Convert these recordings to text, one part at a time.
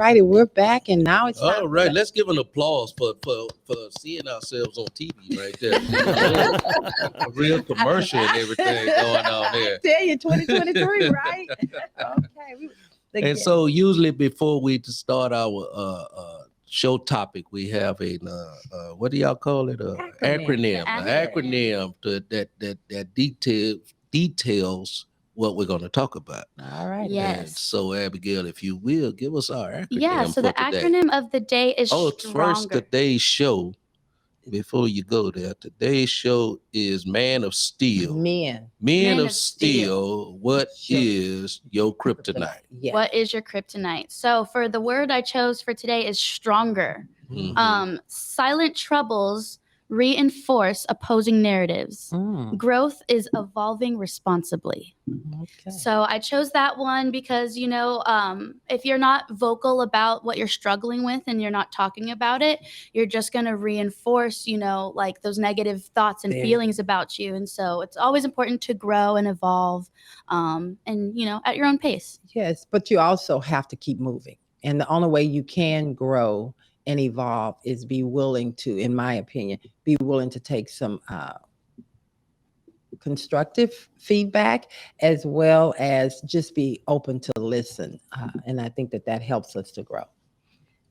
righty, we're back, and now it's time. All right, let's give an applause for seeing ourselves on TV right there. A real commercial and everything going on there. I tell you, 2023, right? Okay. And so usually before we start our show topic, we have a what do y'all call it? Acronym. An acronym that details what we're going to talk about. All right. Yes. And so Abigail, if you will, give us our acronym. Yeah. So the acronym of the day is stronger. First, today's show. Before you go there, today's show is Man of Steel. Men of Steel. What is your kryptonite? Yes. What is your kryptonite? So for the word I chose for today is stronger. Mm-hmm. Silent troubles reinforce opposing narratives. Growth is evolving responsibly. Okay. So I chose that one because, if you're not vocal about what you're struggling with and you're not talking about it, you're just going to reinforce, like those negative thoughts and feelings about you. And so it's always important to grow and evolve and, at your own pace. Yes, but you also have to keep moving. And the only way you can grow and evolve is be willing to, in my opinion, be willing to take some constructive feedback, as well as just be open to listen. And I think that helps us to grow.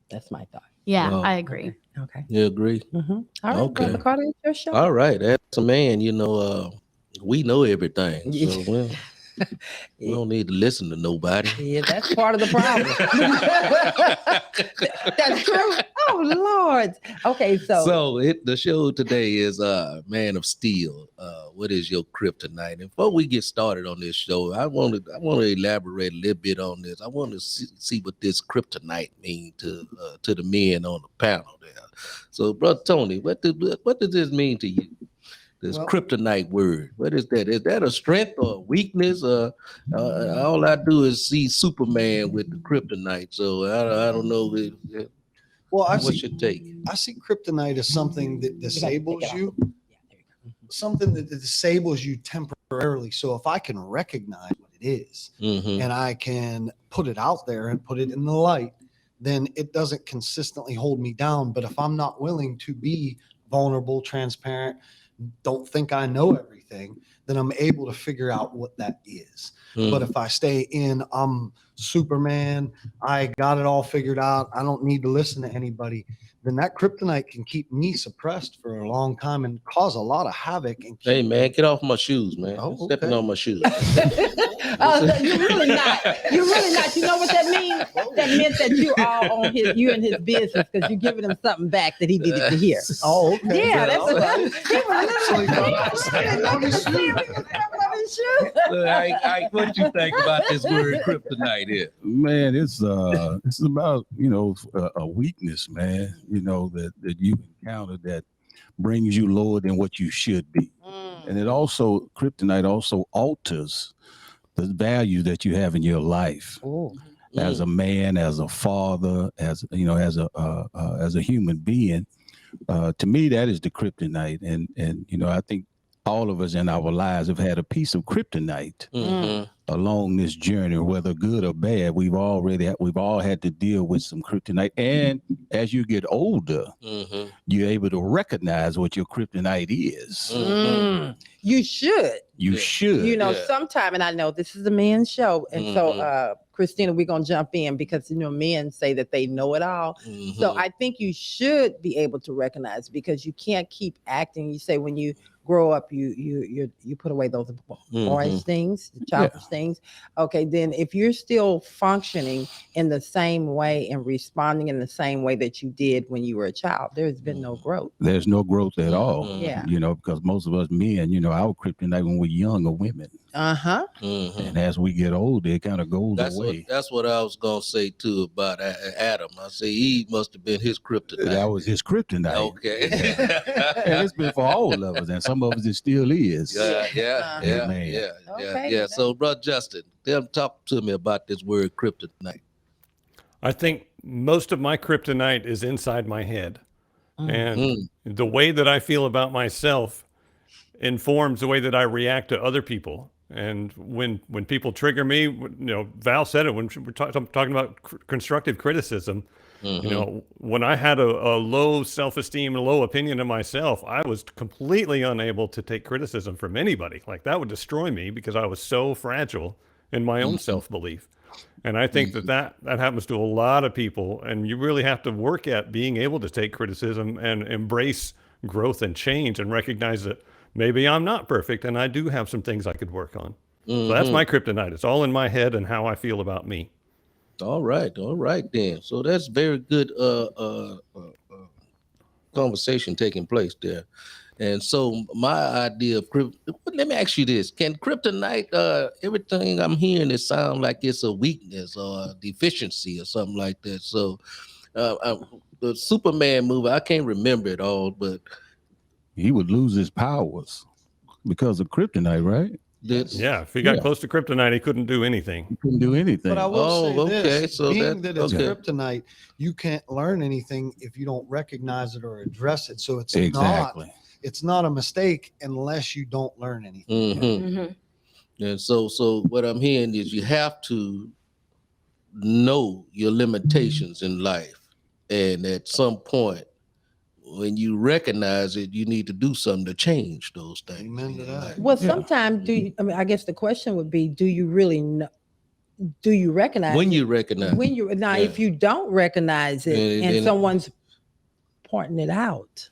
That's my thought. Yeah, wow. I agree. Okay. You agree? Mm-hmm. All right, okay. Brother Carter, it's your show. All right. As a man, we know everything. So, we don't need to listen to nobody. Yeah, that's part of the problem. That's true. Oh, Lord. Okay, so the show today is Man of Steel. What is your kryptonite? And before we get started on this show, I want to elaborate a little bit on this. I want to see what this kryptonite means to the men on the panel there. So, Brother Tony, what does this mean to you? This kryptonite word. What is that? Is that a strength or a weakness? All I do is see Superman with the kryptonite. So I don't know. What's your take? I see kryptonite as something that disables you. Something that disables you temporarily. So if I can recognize what it is, and I can put it out there and put it in the light, then it doesn't consistently hold me down. But if I'm not willing to be vulnerable, transparent, don't think I know everything, then I'm able to figure out what that is. But if I stay in, I'm Superman, I got it all figured out, I don't need to listen to anybody, then that kryptonite can keep me suppressed for a long time and cause a lot of havoc. Hey, man, get off my shoes, man. Stepping on my shoes. You're really not. You're really not. You know what that means? That meant that you are on you in his business because you're giving him something back that he needed to hear. Oh, okay. Yeah, that's what what you think about this word kryptonite here? Man, it's about, a weakness, man, that you encounter that brings you lower than what you should be. And kryptonite also alters the value that you have in your life. As a man, as a father, as a human being. To me, that is the kryptonite. And I think all of us in our lives have had a piece of kryptonite along this journey, whether good or bad. We've all had to deal with some kryptonite. And as you get older, you're able to recognize what your kryptonite is. You should. You should. Sometime, and I know this is a men's show, and so Christina, we're gonna jump in because men say that they know it all. So I think you should be able to recognize, because you can't keep acting. You say when you grow up, you put away those orange things, the childish things. Okay, then if you're still functioning in the same way and responding in the same way that you did when you were a child, there's been no growth. There's no growth at all. Yeah. Because most of us men, our kryptonite when we're young are women. And as we get older, it kind of goes away. That's what I was gonna say too about Adam. I say he must have been his kryptonite. That was his kryptonite. Okay. And it's been for all of us, and some of us it still is. Yeah. So, Brother Justin, talk to me about this word kryptonite. I think most of my kryptonite is inside my head, and the way that I feel about myself informs the way that I react to other people. And when people trigger me, Val said it when we're talking about constructive criticism. When I had a low self-esteem and a low opinion of myself, I was completely unable to take criticism from anybody. Like, that would destroy me because I was so fragile in my own self-belief. And I think that happens to a lot of people. And you really have to work at being able to take criticism and embrace growth and change and recognize that maybe I'm not perfect and I do have some things I could work on. So that's my kryptonite. It's all in my head and how I feel about me. All right then. So that's very good conversation taking place there. And so my idea of let me ask you this: can kryptonite? Everything I'm hearing, it sounds like it's a weakness or a deficiency or something like that. So the Superman movie, I can't remember it all, but he would lose his powers because of kryptonite, right? Yeah, if he got close to kryptonite, he couldn't do anything. He couldn't do anything. But I will say this, so being that it's okay. kryptonite, you can't learn anything if you don't recognize it or address it. So it's not a mistake unless you don't learn anything. And so what I'm hearing is you have to know your limitations in life, and at some point when you recognize it, you need to do something to change those things. Amen to that. Well, sometimes I guess the question would be, do you really know? Do you recognize when it? you recognize If you don't recognize it and someone's pointing it out,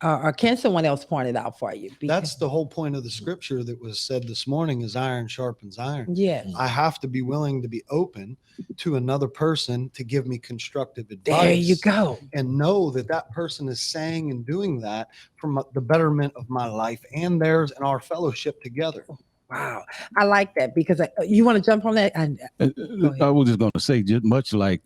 or can someone else point it out for you? That's the whole point of the scripture that was said this morning, is iron sharpens iron. Yes. I have to be willing to be open to another person to give me constructive advice. There you go. And know that that person is saying and doing that from the betterment of my life and theirs and our fellowship together. Wow. I like that, because you want to jump on that? I was just going to say, just much like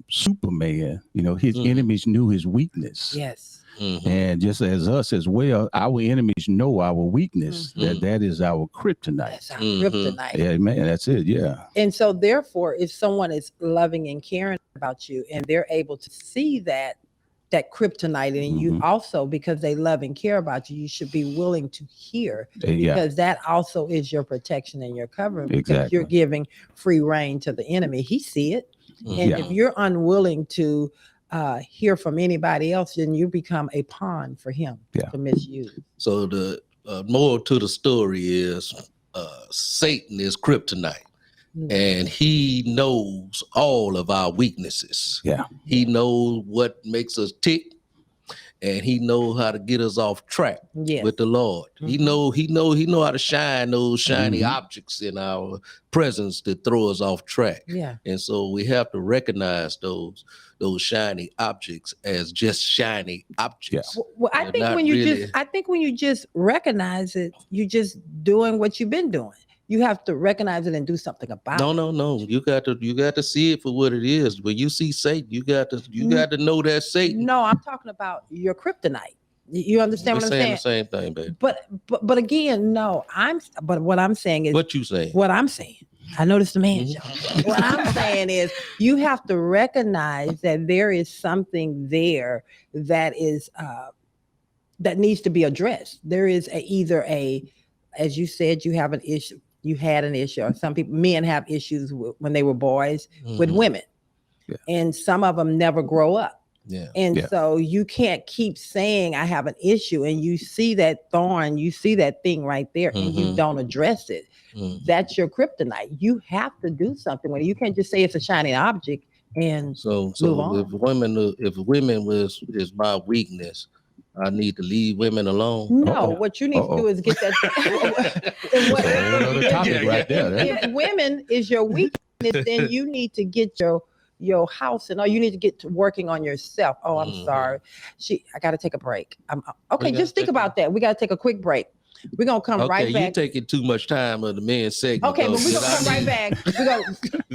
Superman, his enemies knew his weakness. Yes. And just as us as well, our enemies know our weakness, that is our kryptonite. That's our kryptonite. Yeah, man, that's it. Yeah. And so therefore, if someone is loving and caring about you and they're able to see that kryptonite in you also, because they love and care about you, you should be willing to hear, because that also is your protection and your covering, because you're giving free reign to the enemy. He see it. And if you're unwilling to hear from anybody else, then you become a pawn for him to misuse. So the moral to the story is Satan is kryptonite, and he knows all of our weaknesses. Yeah, he knows what makes us tick, and he knows how to get us off track with the Lord. He know how to shine those shiny objects in our presence to throw us off track. Yeah. And so we have to recognize those shiny objects as just shiny objects. Yeah. Well, I think when you just recognize it, you're just doing what you've been doing. You have to recognize it and do something about it. No. You got to see it for what it is. When you see Satan, you got to know that's Satan. No, I'm talking about your kryptonite. You understand what I'm saying? The same thing, baby. But again, no. But what I'm saying is what you saying. What I'm saying. I noticed the man show. What I'm saying is, you have to recognize that there is something there that is that needs to be addressed. There is as you said, you have an issue. You had an issue, or some men have issues when they were boys with women, and some of them never grow up. So you can't keep saying I have an issue, and you see that thorn, you see that thing right there, and you don't address it. That's your kryptonite. You have to do something with it. You can't just say it's a shiny object and move on. If women is my weakness, I need to leave women alone. No, what you need to do is get that. Another topic right there. If women is your weakness, then you need to get your house and you need to get to working on yourself. Oh, I'm sorry. I got to take a break. Okay. Just think about that. We got to take a quick break. We're going to come right back. You're taking too much time of the men's segment. Okay, but we're going to come right back.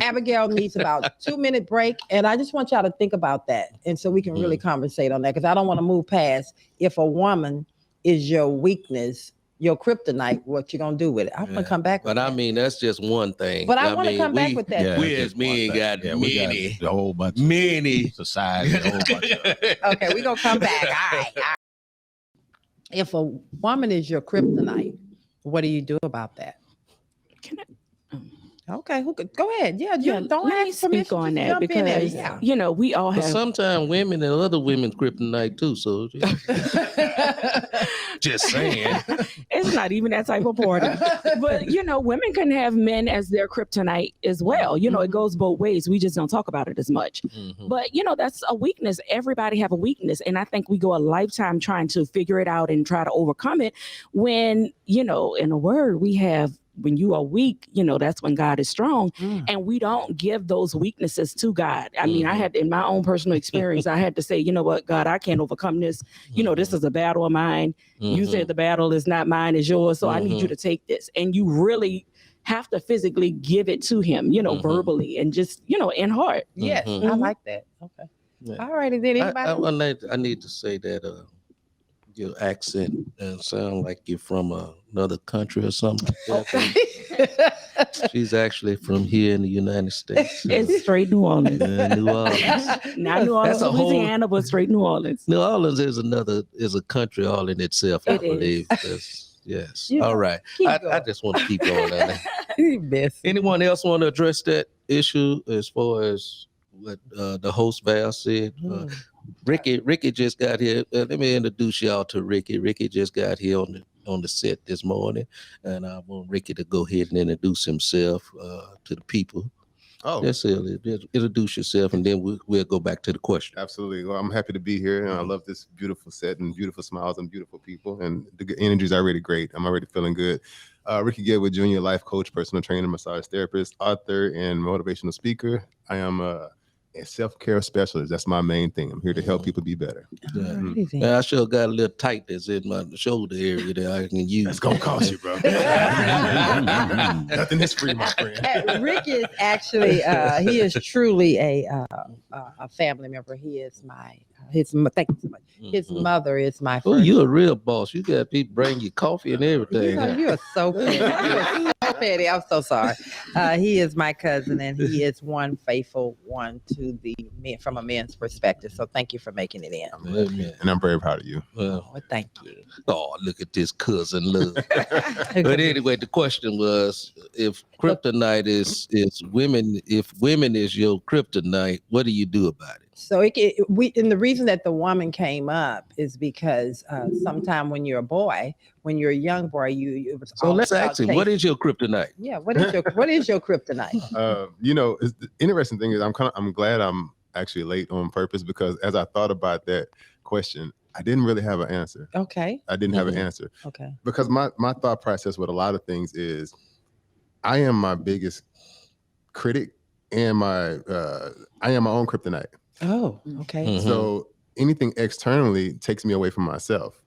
Abigail needs about a 2-minute break. And I just want y'all to think about that. And so we can really conversate on that, because I don't want to move past, if a woman is your weakness, your kryptonite, what you going to do with it? I want to come back with that. But I mean, that's just one thing. But I want to come back with that. We as men got many. A whole bunch. Many. Society. A whole bunch of Okay, we're going to come back. All right. If a woman is your kryptonite, what do you do about that? Okay, who could go ahead? Yeah, Yeah, don't let me ask permission. speak on just that jump in there. because Yeah. you know we all But have. sometimes women and other women's kryptonite too. So just saying. It's not even that type of party. But you know, women can have men as their kryptonite as well. You know, it goes both ways. We just don't talk about it as much. But you know, that's a weakness. Everybody have a weakness, and I think we go a lifetime trying to figure it out and try to overcome it. When you know, in a word, we have. When you are weak, you know, that's when God is strong. And we don't give those weaknesses to God. I mean, I had in my own personal experience, I had to say, you know what, God, I can't overcome this. You know, this is a battle of mine. You said the battle is not mine, it's yours. So I need you to take this. And you really have to physically give it to him, you know, verbally and just, you know, in heart. Yes, I like that. Okay. Yeah. All right. Is there anybody? I need to say that your accent sound like you're from another country or something like that. She's actually from here in the United States. It's straight New Orleans. New Orleans. Not New Orleans, Louisiana, but straight New Orleans. New Orleans is a country all in itself, I believe. Yes. All right. I just want to keep going. Anyone else want to address that issue as far as what the host Val said? Rickey just got here. Let me introduce y'all to Rickey. Rickey just got here on the set this morning, and I want Rickey to go ahead and introduce himself to the people. Oh, just introduce yourself, and then we'll go back to the question. Absolutely. Well, I'm happy to be here, and I love this beautiful set and beautiful smiles and beautiful people, and the energy is already great. I'm already feeling good. Rickey Getwood, Jr., life coach, personal trainer, massage therapist, author, and motivational speaker. I am a self-care specialist. That's my main thing. I'm here to help people be better. I sure got a little tightness in my shoulder area that I can use. It's gonna cost you, bro. Nothing is free, my friend. Rick is actually he is truly a family member. He is thank you so much. His mother is my Oh, you a real boss. You got people bring you coffee and everything. You are so petty. You are so petty. I'm so sorry. He is my cousin, and he is one faithful one to the men from a man's perspective. So thank you for making it in. Amen. And I'm very proud of you. Well, thank you. Oh, look at this cousin love. But anyway, the question was, if kryptonite is women, if women is your kryptonite, what do you do about it? So and the reason that the woman came up is because sometime when you're a boy, when you're a young boy, you so let's ask him, what is your kryptonite? Yeah, what is your kryptonite? You know, the interesting thing is I'm glad I'm actually late on purpose, because as I thought about that question, I didn't really have an answer. Okay. I didn't have an answer. Okay. Because my thought process with a lot of things is I am my biggest critic, and I am my own kryptonite. Oh, okay. So anything externally takes me away from myself.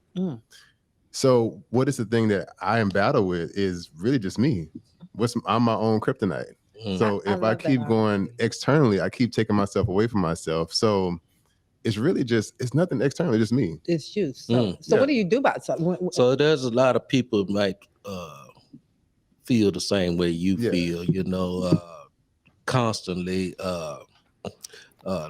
So what is the thing that I am battle with is really just me. I'm my own kryptonite. So if I keep going externally, I keep taking myself away from myself. So it's really it's nothing externally, just me. It's you. So what do you do about something? So there's a lot of people might feel the same way you feel, you know, constantly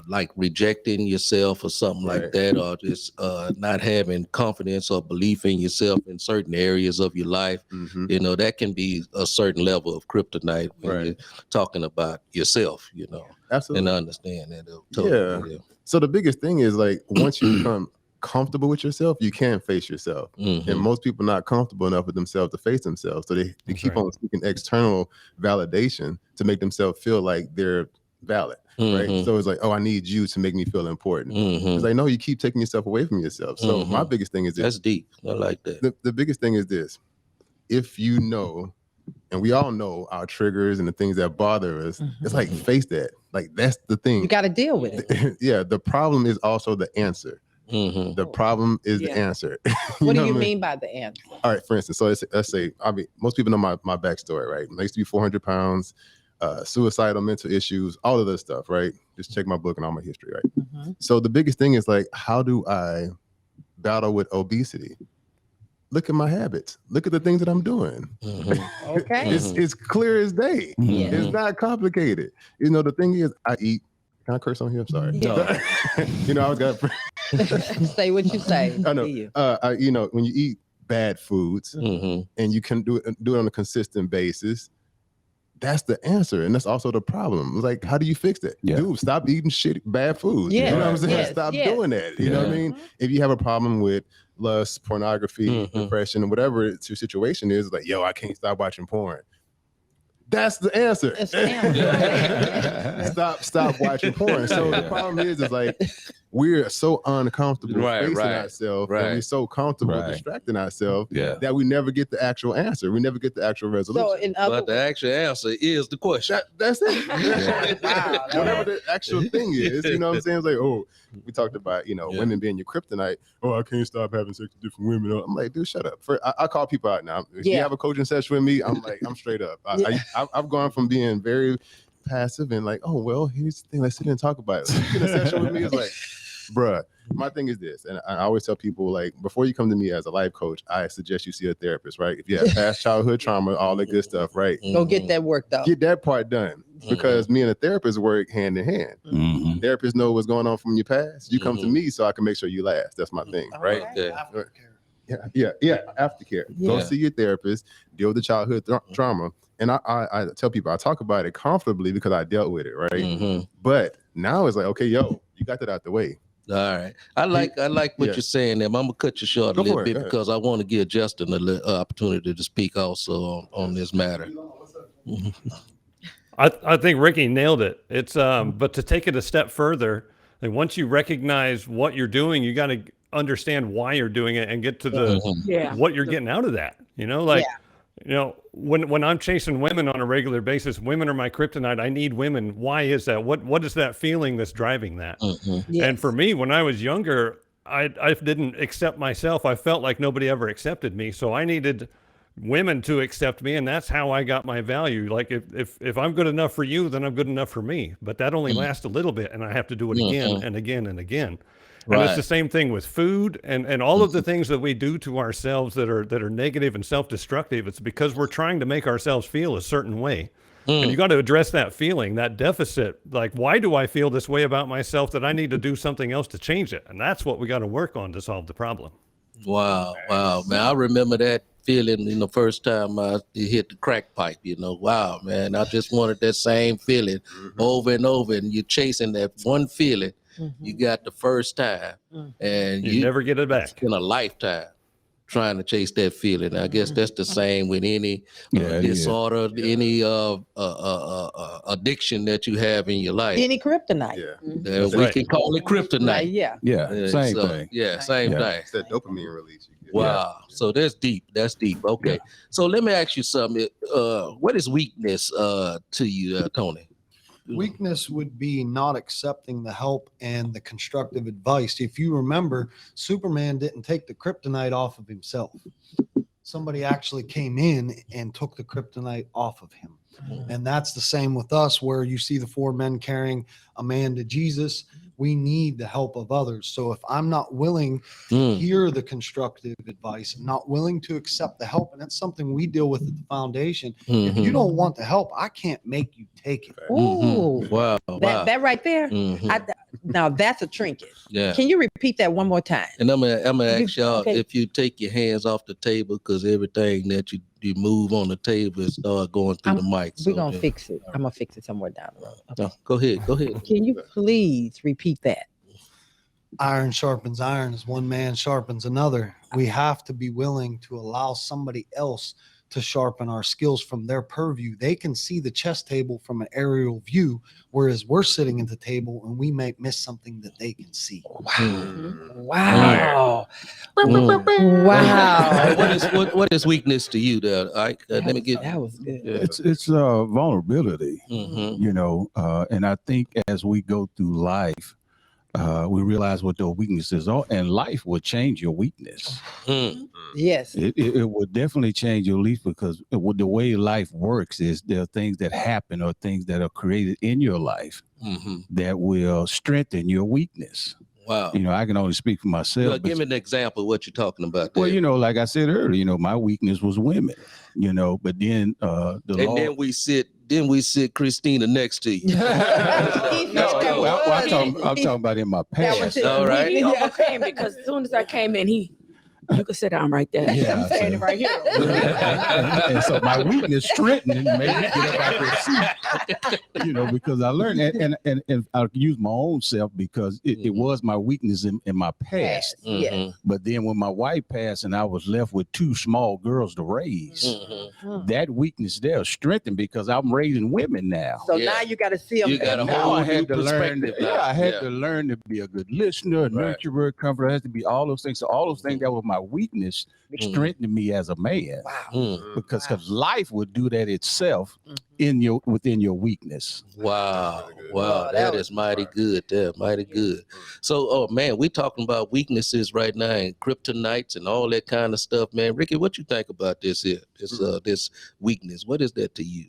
like rejecting yourself or something like that, or just not having confidence or belief in yourself in certain areas of your life. You know, that can be a certain level of kryptonite when you're talking about yourself, you know. Absolutely. And I understand that. Totally. So the biggest thing is, like, once you become comfortable with yourself, you can face yourself. And most people are not comfortable enough with themselves to face themselves. So they keep on seeking external validation to make themselves feel like they're valid. Right. So it's like, oh, I need you to make me feel important. It's like, no, you keep taking yourself away from yourself. So my biggest thing is this. That's deep. I like that. The biggest thing is this. If you know, and we all know our triggers and the things that bother us, it's like, face that. Like, that's the thing. You got to deal with it. Yeah. The problem is also the answer. The problem is the answer. What do you mean by the answer? All right. For instance, so let's say, most people know my backstory, right? I used to be 400 pounds. Suicidal, mental issues, all of this stuff, right? Just check my book and all my history, right? So the biggest thing is, like, how do I battle with obesity? Look at my habits. Look at the things that I'm doing. Okay. It's clear as day. It's not complicated. You know, the thing is, I eat. Can I curse on here? I'm sorry. Yeah. You know, I was got. Say what you say. I know. You know, when you eat bad foods and you can do it on a consistent basis, that's the answer, and that's also the problem. Like, how do you fix that? Yeah. Dude, stop eating bad food. Yes, You know what I'm saying? yes, Stop yes. doing that. You know what I mean? If you have a problem with lust, pornography, depression, or whatever your situation is, like, yo, I can't stop watching porn. That's the answer. That's the answer. Stop watching porn. So the problem is like we're so uncomfortable facing ourselves, and we're so comfortable distracting ourselves that we never get the actual answer. We never get the actual resolution. So but the actual answer is the question. That's it. Wow. Whatever the actual thing is, you know what I'm saying? It's like, oh, we talked about, women being your kryptonite. Oh, I can't stop having sex with different women. I'm like, dude, shut up. I call people out now. If you have a coaching session with me, I'm like, I'm straight up. I've gone from being very passive and like, oh, well, here's the thing. Let's sit and talk about it. Get a session with me. It's like, bruh, my thing is this. And I always tell people, like, before you come to me as a life coach, I suggest you see a therapist, right? If you have past childhood trauma, all that good stuff, right? Go get that worked out. Get that part done. Because me and a therapist work hand in hand. Therapists know what's going on from your past. You come to me so I can make sure you last. That's my thing, right? Yeah. Aftercare. Go see your therapist, deal with the childhood trauma. And I tell people, I talk about it comfortably because I dealt with it, right? But now it's like, okay, yo, you got that out the way. All right. I like what you're saying there. I'm gonna cut you short a little bit because I want to give Justin an opportunity to speak also on this matter. I think Rickey nailed it. It's but to take it a step further, like once you recognize what you're doing, you got to understand why you're doing it and get to the what you're getting out of that. When I'm chasing women on a regular basis, women are my kryptonite. I need women. Why is that? What is that feeling that's driving that? And for me, when I was younger, I didn't accept myself. I felt like nobody ever accepted me, so I needed women to accept me, and that's how I got my value. Like if I'm good enough for you, then I'm good enough for me. But that only lasts a little bit, and I have to do it again and again and again. And it's the same thing with food and all of the things that we do to ourselves that are negative and self-destructive. It's because we're trying to make ourselves feel a certain way. And you got to address that feeling, that deficit. Like, why do I feel this way about myself that I need to do something else to change it? And that's what we got to work on to solve the problem. Wow, man. I remember that feeling the first time I hit the crack pipe, wow, man. I just wanted that same feeling over and over. And you're chasing that one feeling you got the first time. And you never get it back. It's been a lifetime trying to chase that feeling. I guess that's the same with any disorder, any addiction that you have in your life. Any kryptonite. We can call it kryptonite. Same thing. Yeah, same thing. It's that dopamine release. Wow. So that's deep. That's deep. Okay. So let me ask you something. What is weakness to you, Tony? Weakness would be not accepting the help and the constructive advice. If you remember, Superman didn't take the kryptonite off of himself. Somebody actually came in and took the kryptonite off of him. And that's the same with us, where you see the 4 men carrying a man to Jesus. We need the help of others. So if I'm not willing to hear the constructive advice, not willing to accept the help, and that's something we deal with at the foundation. If you don't want the help, I can't make you take it. Ooh, wow. That right there. Now that's a trinket. Yeah. Can you repeat that one more time? And I'm gonna ask y'all if you take your hands off the table, because everything that you move on the table and start going through the mic. We're gonna fix it. I'm gonna fix it somewhere down the road. Okay. No, go ahead. Can you please repeat that? Iron sharpens iron as one man sharpens another. We have to be willing to allow somebody else to sharpen our skills from their purview. They can see the chess table from an aerial view, whereas we're sitting at the table and we might miss something that they can see. Wow. Wow. What is weakness to you there? Ike? Let me get that was good. It's vulnerability, and I think as we go through life, we realize what those weaknesses are, and life will change your weakness. Yes, it will definitely change your life, because the way life works is there are things that happen or things that are created in your life that will strengthen your weakness. Wow. I can only speak for myself. Well, give me an example of what you're talking about there. Well, like I said earlier, my weakness was women, but then then we sit Christina next to you. I'm talking about in my past. All right. He overcame, because as soon as I came in, he You can sit down right there. Yeah, I'm saying so- it right here. And so my weakness strengthened and made me get up out there seat. You know, because I learned and I use my own self because it was my weakness in my past. Yes. But then when my wife passed and I was left with 2 small girls to raise, that weakness there strengthened because I'm raising women now. So Yeah. now you got to see them. You got a Now whole I new had to learn. perspective. I had Yeah. to learn to be a good listener, a Right. nurturer, comforter. It has to be all those things. So all those things that were my weakness strengthened me as a man. Wow. Because life would do that itself within your weakness. Wow. That's really good. Wow. Oh, That that is mighty good there. Mighty good. So, oh man, we talking about weaknesses right now and kryptonites and all that kind of stuff, man. Ricky, what you think about this here? This weakness. What is that to you?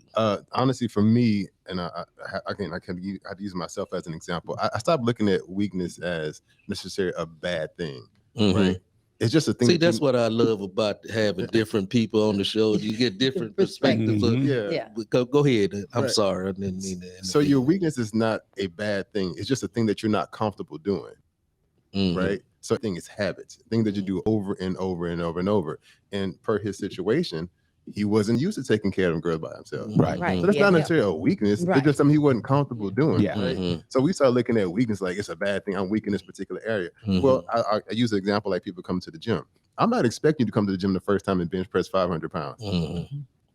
Honestly, for me, and I can use myself as an example. I stopped looking at weakness as necessarily a bad thing, right? It's just a thing. See, that's what I love about having different people on the show. You get different perspectives. Mhm. Yeah. Go ahead. I'm Right. sorry. I didn't mean that. So your weakness is not a bad thing. It's just a thing that you're not comfortable doing, right? So the thing is habits, things that you do over and over and over and over. And per his situation, he wasn't used to taking care of them girls by himself. Right. Right. So that's Yeah, not yeah. necessarily a weakness. Right. It's just something he wasn't comfortable doing. Yeah. Right? So we start looking at weakness like it's a bad thing. I'm weak in this particular area. Well, I use an example like people come to the gym. I'm not expecting you to come to the gym the first time and bench press 500 pounds.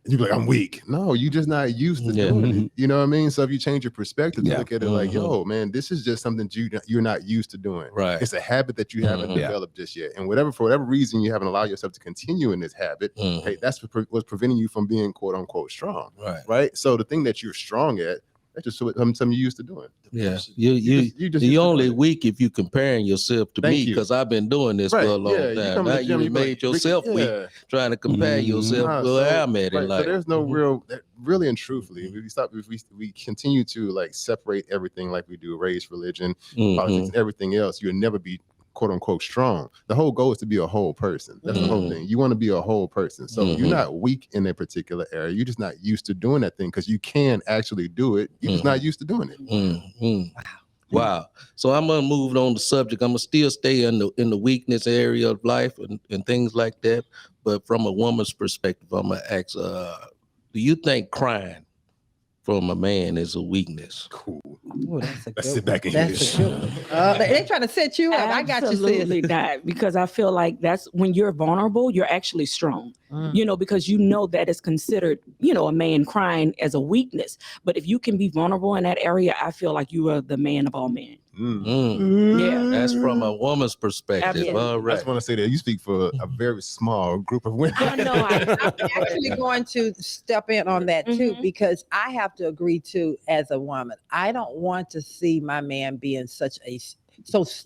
And you're like, I'm weak. No, you're just not used to doing it. You know what I mean? So if you change your perspective to look at it like, yo, man, this is just something you're not used to doing. Right. It's a habit that you haven't developed just yet. And for whatever reason you haven't allowed yourself to continue in this habit, hey, that's what's preventing you from being quote unquote strong. Right. So the thing that you're strong at, that's just something you're used to doing. Yeah, you only weak if you comparing yourself to me because I've been doing this for a long time. Now you made yourself weak trying to compare yourself to where I'm at in life. So there's no really and truthfully, if we continue to like separate everything like we do race, religion, politics, and everything else, you'll never be quote unquote strong. The whole goal is to be a whole person. That's the whole thing. You want to be a whole person. So you're not weak in a particular area. You're just not used to doing that thing because you can actually do it. You're just not used to doing it. Wow. So I'm gonna move on the subject. I'm gonna still stay in the weakness area of life and things like that. But from a woman's perspective, I'm gonna ask, do you think crying from a man is a weakness? Cool. Ooh, that's a Let's good sit back and one. hear That's this. a good one. They trying to set you up. I got you, Absolutely sis. not, because I feel like that's when you're vulnerable, you're actually strong. You know, because you know that is considered, a man crying as a weakness. But if you can be vulnerable in that area, I feel like you are the man of all men. Yeah. That's from a woman's perspective. Absolutely. All I right. just want to say that you speak for a very small group of women. I know. I'm actually going to step in on that too, because I have to agree too as a woman. I don't want to see my man being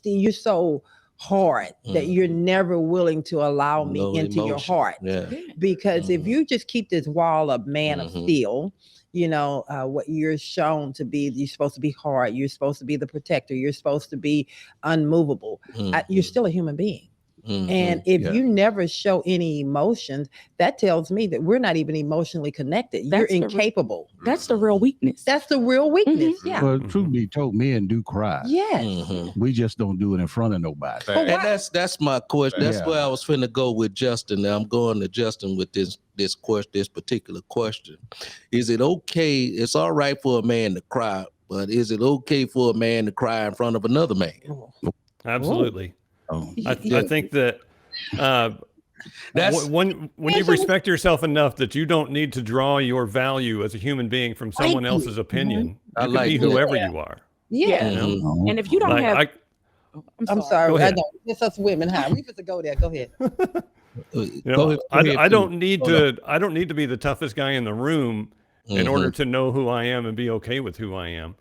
you're so hard that you're never willing to allow me No into your emotion. heart. Yeah. Because if you just keep this wall of man of steel, what you're shown to be, you're supposed to be hard, you're supposed to be the protector, you're supposed to be unmovable. You're still a human being. And if you never show any emotions, that tells me that we're not even emotionally connected. You're incapable. That's the real weakness. That's the real weakness. Yeah. Well, truth be told, men do cry. Yes. We just don't do it in front of nobody. And that's my question. That's where I was finna go with Justin. Now I'm going to Justin with this particular question. Is it okay? It's all right for a man to cry, but is it okay for a man to cry in front of another man? Absolutely. Oh. I think that when you respect yourself enough that you don't need to draw your value as a human being from someone else's opinion. I You like can be that. whoever you are. Yeah. And if you don't have, I'm sorry. Go I ahead. don't. It's us women. Hi. We just go there. Go ahead. Go ahead, I don't Pete. need to be the toughest guy in the room in order to know who I am and be okay with who I am.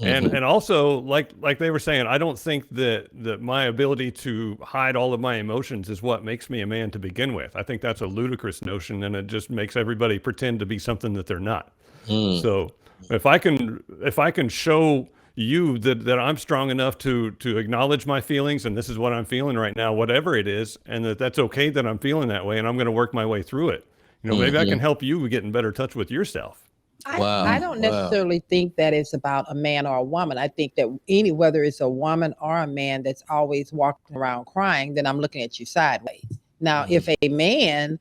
And also, like they were saying, I don't think that my ability to hide all of my emotions is what makes me a man to begin with. I think that's a ludicrous notion, and it just makes everybody pretend to be something that they're not. So if I can show you that I'm strong enough to acknowledge my feelings, and this is what I'm feeling right now, whatever it is, and that's okay that I'm feeling that way, and I'm going to work my way through it. Maybe I can help you get in better touch with yourself. I don't necessarily think that it's about a man or a woman. I think that whether it's a woman or a man that's always walking around crying, then I'm looking at you sideways. Now, if a man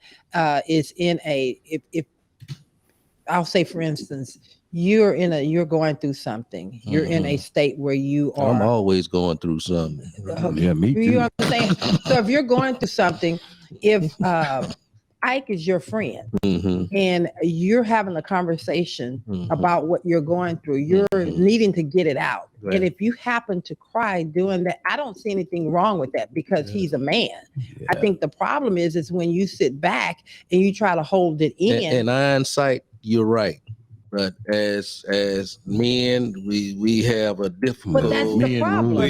is in if I'll say, for instance, you're going through something. You're in a state where you are. I'm always going through something. Okay. Yeah, me Do too. you understand? So if you're going through something, if Ike is your friend and you're having a conversation about what you're going through, you're needing to get it out. Right. And if you happen to cry doing that, I don't see anything wrong with that because he's a man. Yeah. I think the problem is when you sit back and you try to hold it in. In hindsight, you're right. But as men, we have a difficult. But that's the problem. But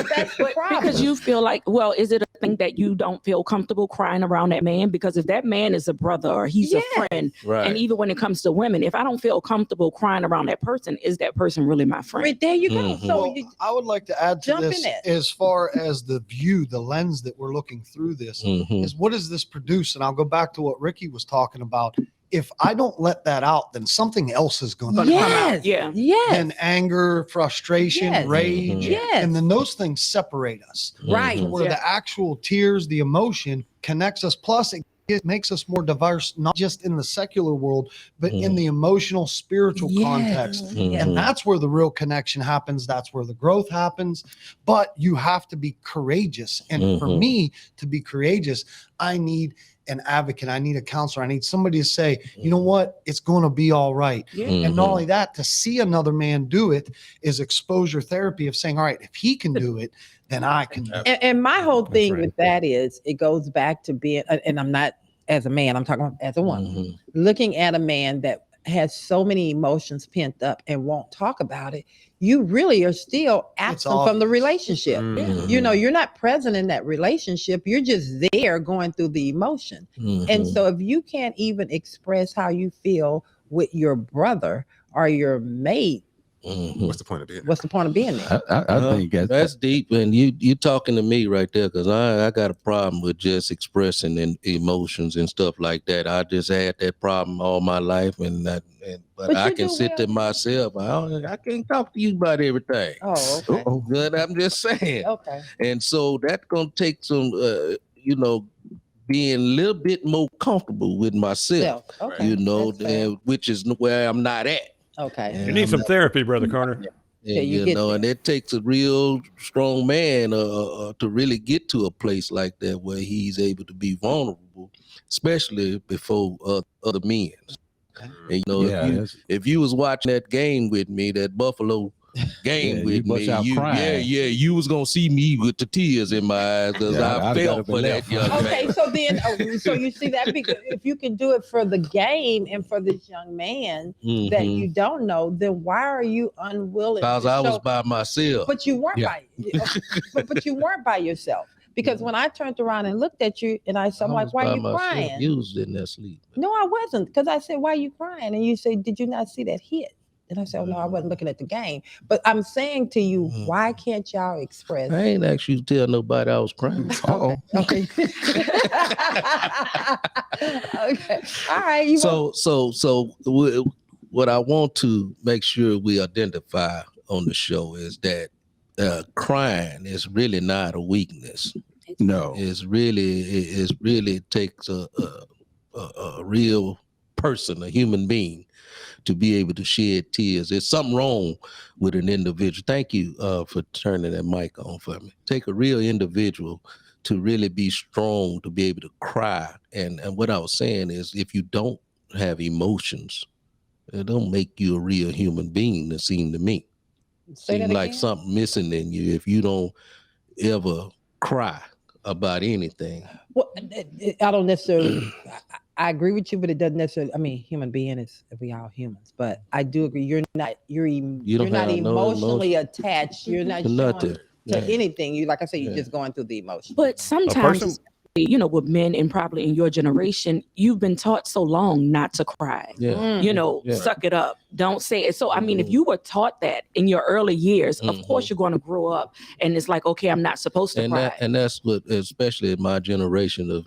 that's the problem. Because you feel like, well, is it a thing that you don't feel comfortable crying around that man? Because if that man is a brother or he's a friend, right. And even when it comes to women, if I don't feel comfortable crying around that person, is that person really my friend? Right, there you go. So I would like to add to jump in this it. as far as the view, the lens that we're looking through this is what does this produce? And I'll go back to what Rickey was talking about. If I don't let that out, then something else is going to come out. Yeah. Yes. And anger, frustration, rage. Yes. And then those things separate us. Right. Where the actual tears, the emotion connects us. Plus, it makes us more diverse, not just in the secular world, but in the emotional, spiritual context. And that's where the real connection happens. That's where the growth happens. But you have to be courageous. And for me to be courageous, I need an advocate. I need a counselor. I need somebody to say, you know what, it's going to be all right. And not only that, to see another man do it is exposure therapy of saying, all right, if he can do it, then I can do it. And my whole thing with that is it goes back to being, and I'm not as a man, I'm talking about as a woman, looking at a man that has so many emotions pent up and won't talk about it. You really are still absent from the relationship. You know, you're not present in that relationship. You're just there going through the emotion. And so if you can't even express how you feel with your brother or your mate, what's the point of being? What's the point of being there? I think that's deep, and you talking to me right there, because I got a problem with just expressing emotions and stuff like that. I just had that problem all my life, but I can sit to myself. I can't talk to you about everything. Oh, okay. But I'm just saying. Okay. And so that's gonna take some, being a little bit more comfortable with myself. Okay. Which is where I'm not at. Okay. You need some therapy, Brother Carter. And, and it takes a real strong man to really get to a place like that where he's able to be vulnerable, especially before other men. And, if you was watching that game with me, that Buffalo game with me, you was gonna see me with the tears in my eyes because I felt for that young man. Okay, so then, so you see that if you can do it for the game and for this young man that you don't know, then why are you unwilling? Because I was by myself. But you weren't but you weren't by yourself. Because when I turned around and looked at you and I'm like, why are you crying? You was in there sleep. No, I wasn't. Because I said, why are you crying? And you said, did you not see that hit? And I said, oh, no, I wasn't looking at the game. But I'm saying to you, why can't y'all express? I ain't actually tell nobody I was crying. Okay. Okay. All right. So what I want to make sure we identify on the show is that crying is really not a weakness. No. It really takes a real person, a human being, to be able to shed tears. There's something wrong with an individual. Thank you for turning that mic on for me. Take a real individual to really be strong, to be able to cry. And what I was saying is, if you don't have emotions, it don't make you a real human being, it seems to me. Seems like something missing in you if you don't ever cry about anything. Well, I don't necessarily... I agree with you, but it doesn't necessarily. I mean, human being is, we all humans, but I do agree. You're not emotionally attached. You're not showing to anything. You, like I said, you're just going through the emotion. But sometimes, with men and probably in your generation, you've been taught so long not to cry. Suck it up. Don't say it. So, I mean, if you were taught that in your early years, of course you're going to grow up and it's like, okay, I'm not supposed to cry. And that's what, especially in my generation of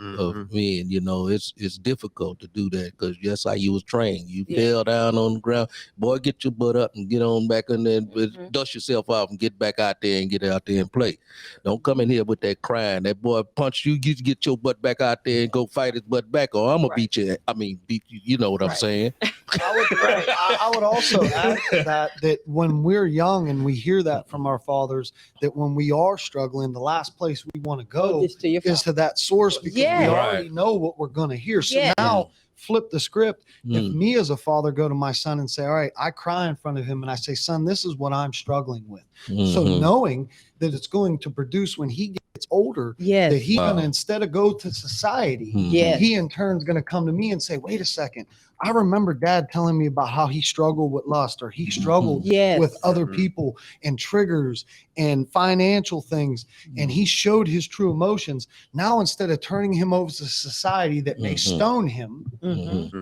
men, it's difficult to do that because that's how you was trained. You fell down on the ground. Boy, get your butt up and get on back in there, dust yourself off and get back out there and get out there and play. Don't come in here with that crying. That boy punched you, get get your butt back out there and go fight his butt back, or I'm gonna beat you. I mean, beat you. You know what I'm saying? I would also add to that when we're young and we hear that from our fathers, that when we are struggling, the last place we want to go is to that source, because we already know what we're going to hear. So now flip the script. If me as a father go to my son and say, all right, I cry in front of him and I say, son, this is what I'm struggling with. So knowing that it's going to produce when he gets older, that he's going to, instead of go to society, he in turn is going to come to me and say, wait a second, I remember dad telling me about how he struggled with lust, or he struggled with other people and triggers and financial things. And he showed his true emotions. Now, instead of turning him over to society that may stone him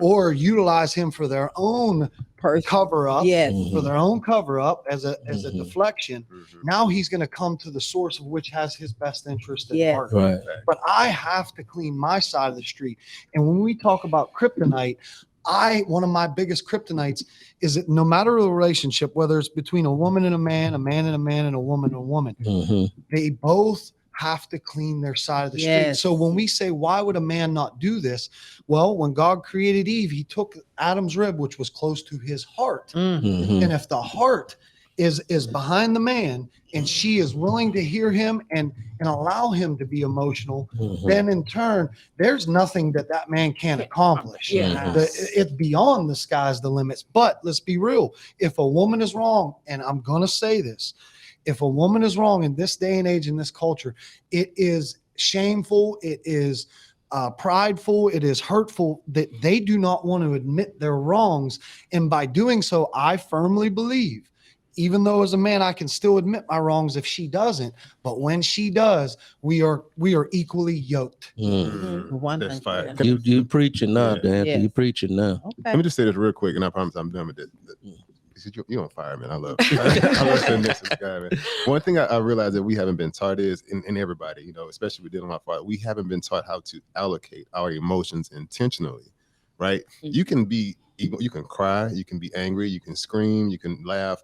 or utilize him for their own cover up, for their own cover up as a deflection, now he's going to come to the source of which has his best interest at heart. But I have to clean my side of the street. And when we talk about kryptonite, one of my biggest kryptonites is that no matter the relationship, whether it's between a woman and a man, and a man and a woman, they both have to clean their side of the street. So when we say, why would a man not do this? Well, when God created Eve, he took Adam's rib, which was close to his heart. And if the heart is behind the man and she is willing to hear him and allow him to be emotional, then in turn, there's nothing that man can't accomplish. It's beyond the sky's the limits. But let's be real. If a woman is wrong, and I'm going to say this, if a woman is wrong in this day and age, in this culture, it is shameful. It is prideful. It is hurtful that they do not want to admit their wrongs. And by doing so, I firmly believe, even though as a man, I can still admit my wrongs if she doesn't. But when she does, we are equally yoked. That's fire. You preaching now, Dan. You preaching now. Let me just say this real quick, and I promise I'm done with it. You're on fire, man. I love saying this guy, man. One thing I realized that we haven't been taught is, and everybody, especially with dealing with my father, we haven't been taught how to allocate our emotions intentionally, right? You can cry, you can be angry, you can scream, you can laugh.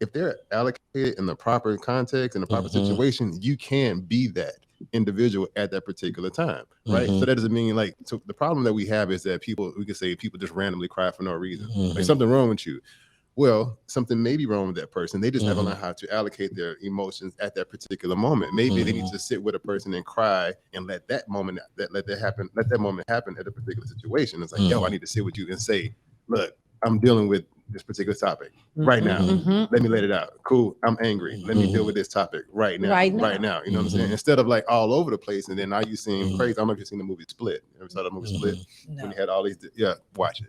If they're allocated in the proper context, in the proper situation, you can be that individual at that particular time, right? So that doesn't mean so the problem that we have is that we can say people just randomly cry for no reason. Like something wrong with you. Well, something may be wrong with that person. They just haven't learned how to allocate their emotions at that particular moment. Maybe they need to sit with a person and cry and let that moment happen at a particular situation. It's like, yo, I need to sit with you and say, look, I'm dealing with this particular topic right now. Let me let it out. Cool. I'm angry. Let me deal with this topic right now. Right now. You know what I'm saying? Instead of all over the place. And then now you seem crazy. I don't know if you've seen the movie Split. You ever saw the movie Split? No. When he had all these, watch it.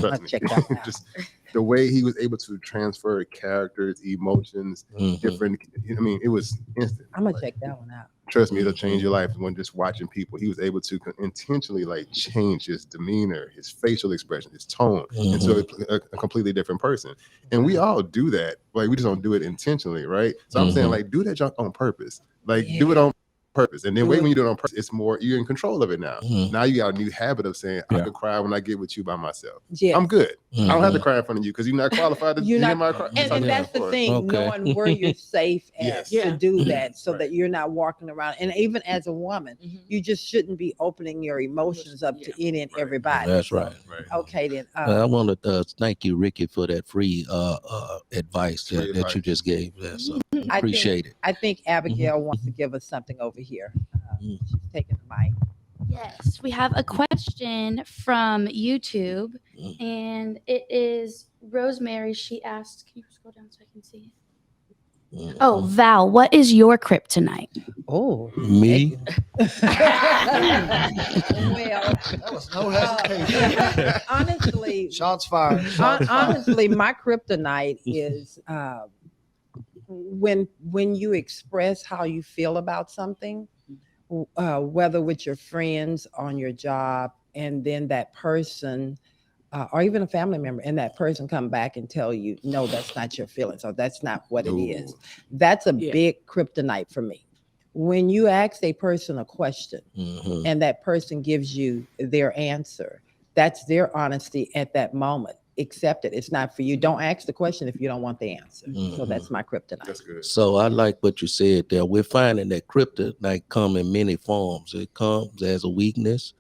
Trust me. Check that out. Just the way he was able to transfer characters, emotions, different. I mean, it was instant. I'm gonna check that one out. Trust me, it'll change your life when just watching people. He was able to intentionally change his demeanor, his facial expression, his tone into a completely different person. And we all do that. We just don't do it intentionally, right? So I'm saying do that junk on purpose. Do it on purpose. And then when you do it on purpose, it's more, you're in control of it now. Now you got a new habit of saying, I could cry when I get with you by myself. I'm good. I don't have to cry in front of you because you're not qualified to hear my cry. And that's the thing, knowing where you're safe at to do that so that you're not walking around. And even as a woman, you just shouldn't be opening your emotions up to any and everybody. That's right. Okay, then. I want to thank you, Rickey, for that free advice that you just gave. So appreciate it. I think Abigail wants to give us something over here. She's taking the mic. Yes, we have a question from YouTube, and it is Rosemary. She asked, can you scroll down so I can see it? Oh, Val, what is your kryptonite? Oh, me? Well, that was no hesitation. Honestly, shots fired. Honestly, my kryptonite is when you express how you feel about something, whether with your friends, on your job, and then that person, or even a family member, and that person come back and tell you, no, that's not your feelings, or that's not what it is. That's a big kryptonite for me. When you ask a person a question and that person gives you their answer, that's their honesty at that moment. accept it. It's not for you. Don't ask the question if you don't want the answer. So that's my kryptonite. That's good. So I like what you said there. We're finding that kryptonite come in many forms. It comes as a weakness,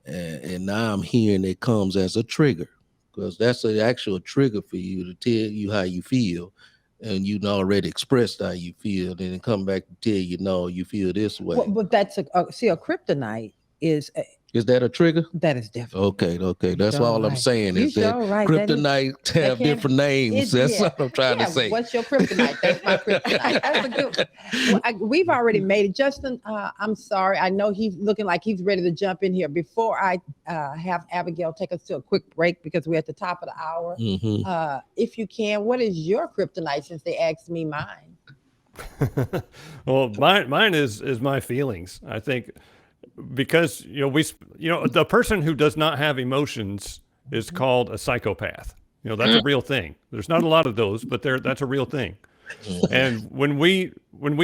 and now I'm hearing it comes as a trigger, because that's an actual trigger for you to tell you how you feel, and you already expressed how you feel, then it come back to tell you, no, you feel this way. Well, but that's a kryptonite is that a trigger? that is definitely Okay. That's sure all I'm right. saying You is that sure right. kryptonite have can't- different names. That's what I'm trying to say. What's your kryptonite? That's my kryptonite. That's a good one. Well, we've already made it. Justin, I'm sorry. I know he's looking like he's ready to jump in here. Before I have Abigail take us to a quick break, because we're at the top of the hour. If you can, what is your kryptonite, since they asked me mine? Well, mine is my feelings. I think, because the person who does not have emotions is called a psychopath. That's a real thing. There's not a lot of those, but that's a real thing. And when we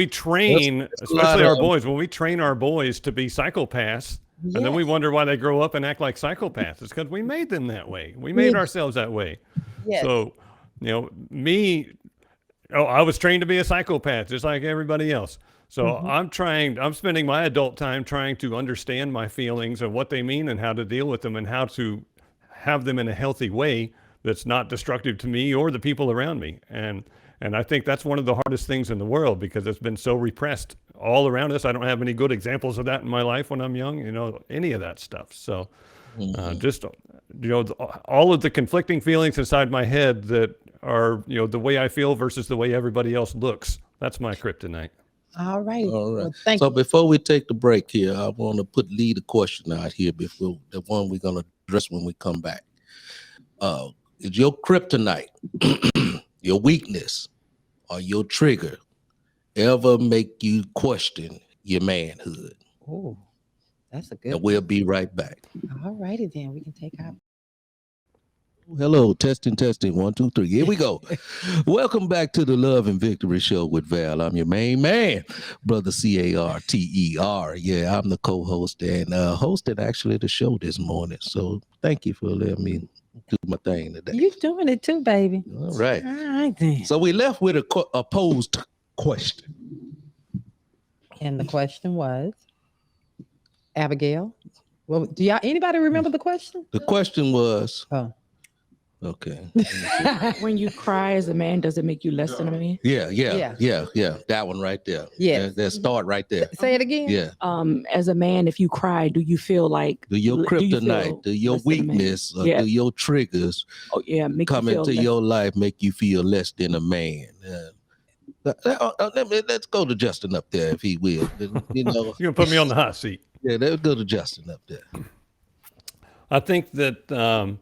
train, especially our boys, when we train our boys to be psychopaths, and then we wonder why they grow up and act like psychopaths, it's because we made them that way. We made ourselves that way. Yes. So, I was trained to be a psychopath, just like everybody else. So I'm spending my adult time trying to understand my feelings and what they mean and how to deal with them and how to have them in a healthy way that's not destructive to me or the people around me. And I think that's one of the hardest things in the world, because it's been so repressed all around us. I don't have any good examples of that in my life when I'm young, any of that stuff. So just, all of the conflicting feelings inside my head that are, the way I feel versus the way everybody else looks. That's my kryptonite. All right. All right. Well, thank So you. before we take the break here, I want to lead a question out here before the one we're going to address when we come back. Is your kryptonite, your weakness, or your trigger ever make you question your manhood? Oh, that's a good And we'll be right back. All righty then. We can take our Hello, testing, 1, 2, 3. Here we go. Welcome back to the Love and Victory Show with Val. I'm your main man, Brother Carter. Yeah, I'm the co-host and hosted actually the show this morning. So thank you for letting me do my thing today. You doing it too, baby. All right. All right then. So we left with a posed question. And the question was, Abigail. Well, anybody remember the question? The question was, Oh. Okay. When you cry as a man, does it make you less than a man? Yeah. That one right there. Yeah. That start right there. Say it again. Yeah. As a man, if you cry, do you feel like Do your kryptonite, do your less than a man? weakness, or Yeah. do your triggers make come you feel into less- your life make you feel less than a man? Let's go to Justin up there, if he will. You're gonna put me on the hot seat. Yeah, let's go to Justin up there. I think that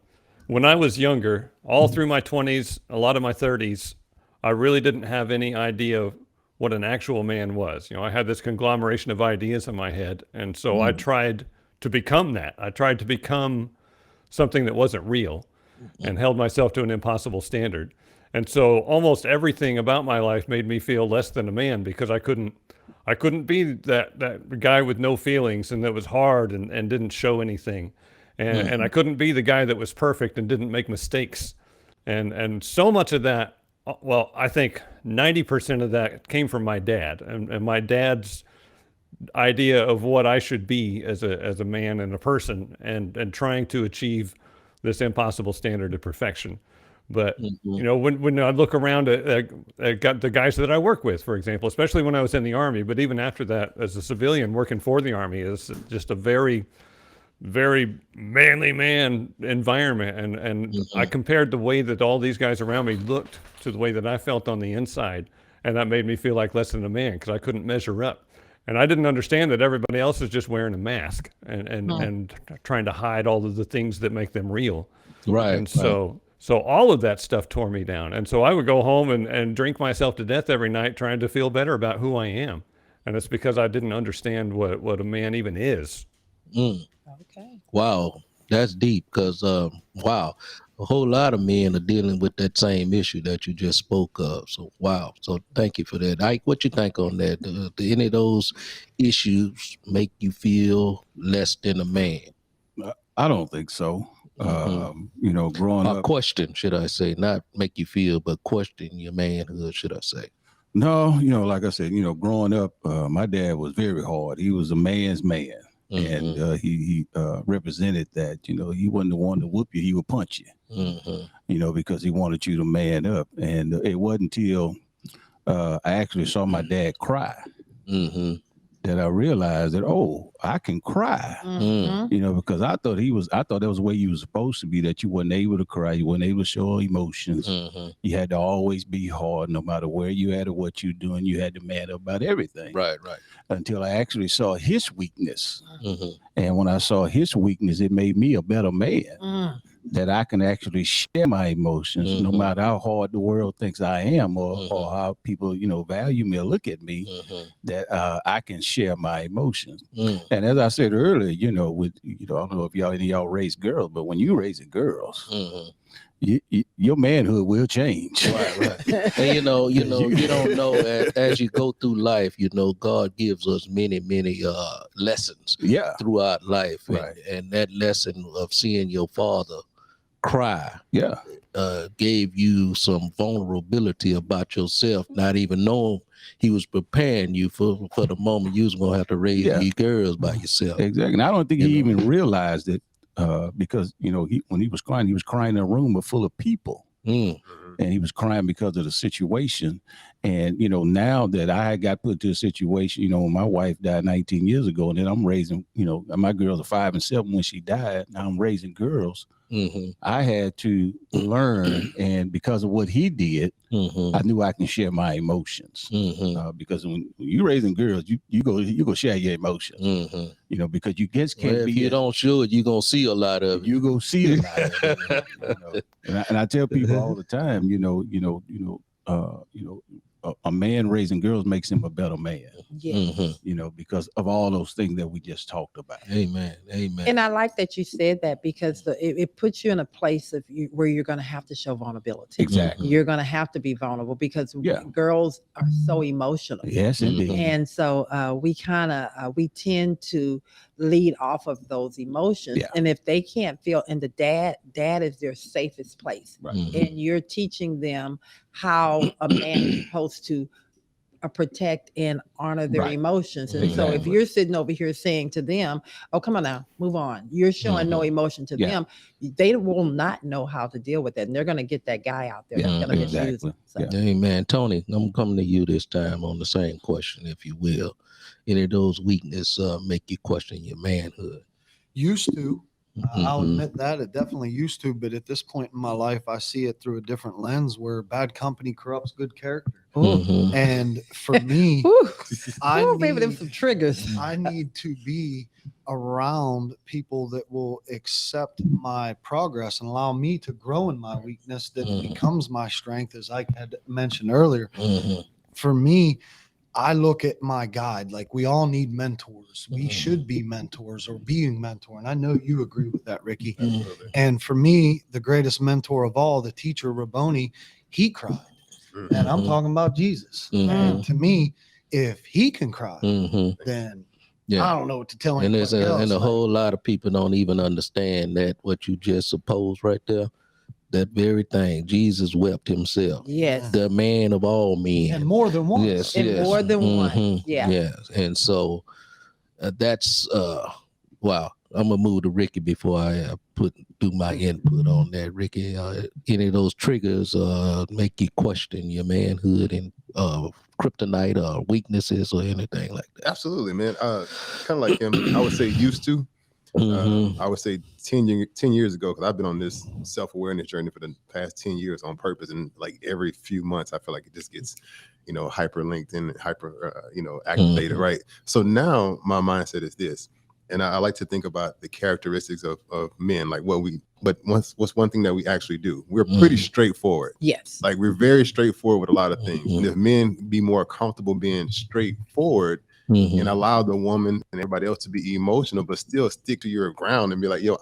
when I was younger, all through my 20s, a lot of my 30s, I really didn't have any idea what an actual man was. I had this conglomeration of ideas in my head. And so I tried to become that. I tried to become something that wasn't real and held myself to an impossible standard. And so almost everything about my life made me feel less than a man, because I couldn't be that guy with no feelings and that was hard and didn't show anything. And I couldn't be the guy that was perfect and didn't make mistakes. And so much of that, well, I think 90% of that came from my dad and my dad's idea of what I should be as a man and a person, and trying to achieve this impossible standard of perfection. But, when I look around at the guys that I work with, for example, especially when I was in the Army, but even after that, as a civilian working for the Army, is just a very, very manly man environment. And I compared the way that all these guys around me looked to the way that I felt on the inside. And that made me feel like less than a man, because I couldn't measure up. And I didn't understand that everybody else is just wearing a mask and trying to hide all of the things that make them real. Right. And so all of that stuff tore me down. And so I would go home and drink myself to death every night trying to feel better about who I am. And it's because I didn't understand what a man even is. Okay. Wow, that's deep, because wow, a whole lot of men are dealing with that same issue that you just spoke of. So wow, so thank you for that. Ike, what you think on that? Do any of those issues make you feel less than a man? I don't think so. You know, growing up. Question, should I say, not make you feel, but question your manhood, should I say? No, you know, like I said, you know, growing up, my dad was very hard. He was a man's man. And he represented that, you know, he wasn't the one to whoop you, he would punch you, you know, because he wanted you to man up. And it wasn't until I actually saw my dad cry that I realized that, oh, I can cry, you know, because I thought that was the way you was supposed to be, that you wasn't able to cry, you wasn't able to show emotions. You had to always be hard, no matter where you at or what you're doing. You had to man up about everything. Right. Until I actually saw his weakness. And when I saw his weakness, it made me a better man. That I can actually share my emotions, no matter how hard the world thinks I am, or how people, you know, value me or look at me, that I can share my emotions. And as I said earlier, you know, I don't know if any of y'all raise girls, but when you raising girls, your manhood will change. Right. And you don't know as you go through life, you know, God gives us many lessons throughout life. And that lesson of seeing your father cry gave you some vulnerability about yourself, not even knowing he was preparing you for the moment you was gonna have to raise these girls by yourself. Exactly. And I don't think he even realized it, because, you know, when he was crying in a room full of people. And he was crying because of the situation. And, you know, now that I got put into a situation, you know, my wife died 19 years ago, and then I'm raising, you know, my girls are 5 and 7 when she died. Now I'm raising girls. I had to learn, and because of what he did, I knew I can share my emotions. Because when you raising girls, you go share your emotions. You know, because you just can't if you don't show it, you're gonna see a lot of it. You go see a lot of it. You know? And I tell people all the time, a man raising girls makes him a better man. You know, because of all those things that we just talked about. Amen. And I like that you said that, because it puts you in a place of where you're going to have to show vulnerability. Exactly. You're going to have to be vulnerable, because girls are so emotional. Yes, indeed. And so we tend to lead off of those emotions. And if they can't feel, and the dad is their safest place. And you're teaching them how a man is supposed to protect and honor their emotions. And so if you're sitting over here saying to them, oh, come on now, move on, you're showing no emotion to them, they will not know how to deal with that. And they're going to get that guy out there. That's going to misuse them. So. Amen. Tony, I'm coming to you this time on the same question, if you will. Any of those weaknesses make you question your manhood? Used to. I'll admit that it definitely used to, but at this point in my life, I see it through a different lens, where bad company corrupts good character. And for me, I need some triggers. I need to be around people that will accept my progress and allow me to grow in my weakness that becomes my strength, as I had mentioned earlier. For me, I look at my guide, like we all need mentors. We should be mentors or being mentor. And I know you agree with that, Ricky. And for me, the greatest mentor of all, the teacher Rabboni, he cried. And I'm talking about Jesus. And to me, if he can cry, then I don't know what to tell him. And a whole lot of people don't even understand that what you just supposed right there. That very thing, Jesus wept himself. Yes. The man of all men. And more than one. Yes. More than one. Yeah. Yes. And so that's, wow. I'm going to move to Ricky before I do my input on that. Ricky, any of those triggers make you question your manhood and kryptonite or weaknesses or anything like that? Absolutely, man. Kind of like him, I would say used to. I would say 10 years ago, because I've been on this self-awareness journey for the past 10 years on purpose, and like every few months I feel like it just gets hyperlinked and activated, right? So now my mindset is this, and I like to think about the characteristics of men, like what's one thing that we actually do? We're pretty straightforward. Yes. Like we're very straightforward with a lot of things. And if men be more comfortable being straightforward, and allow the woman and everybody else to be emotional, but still stick to your ground and be like, yo,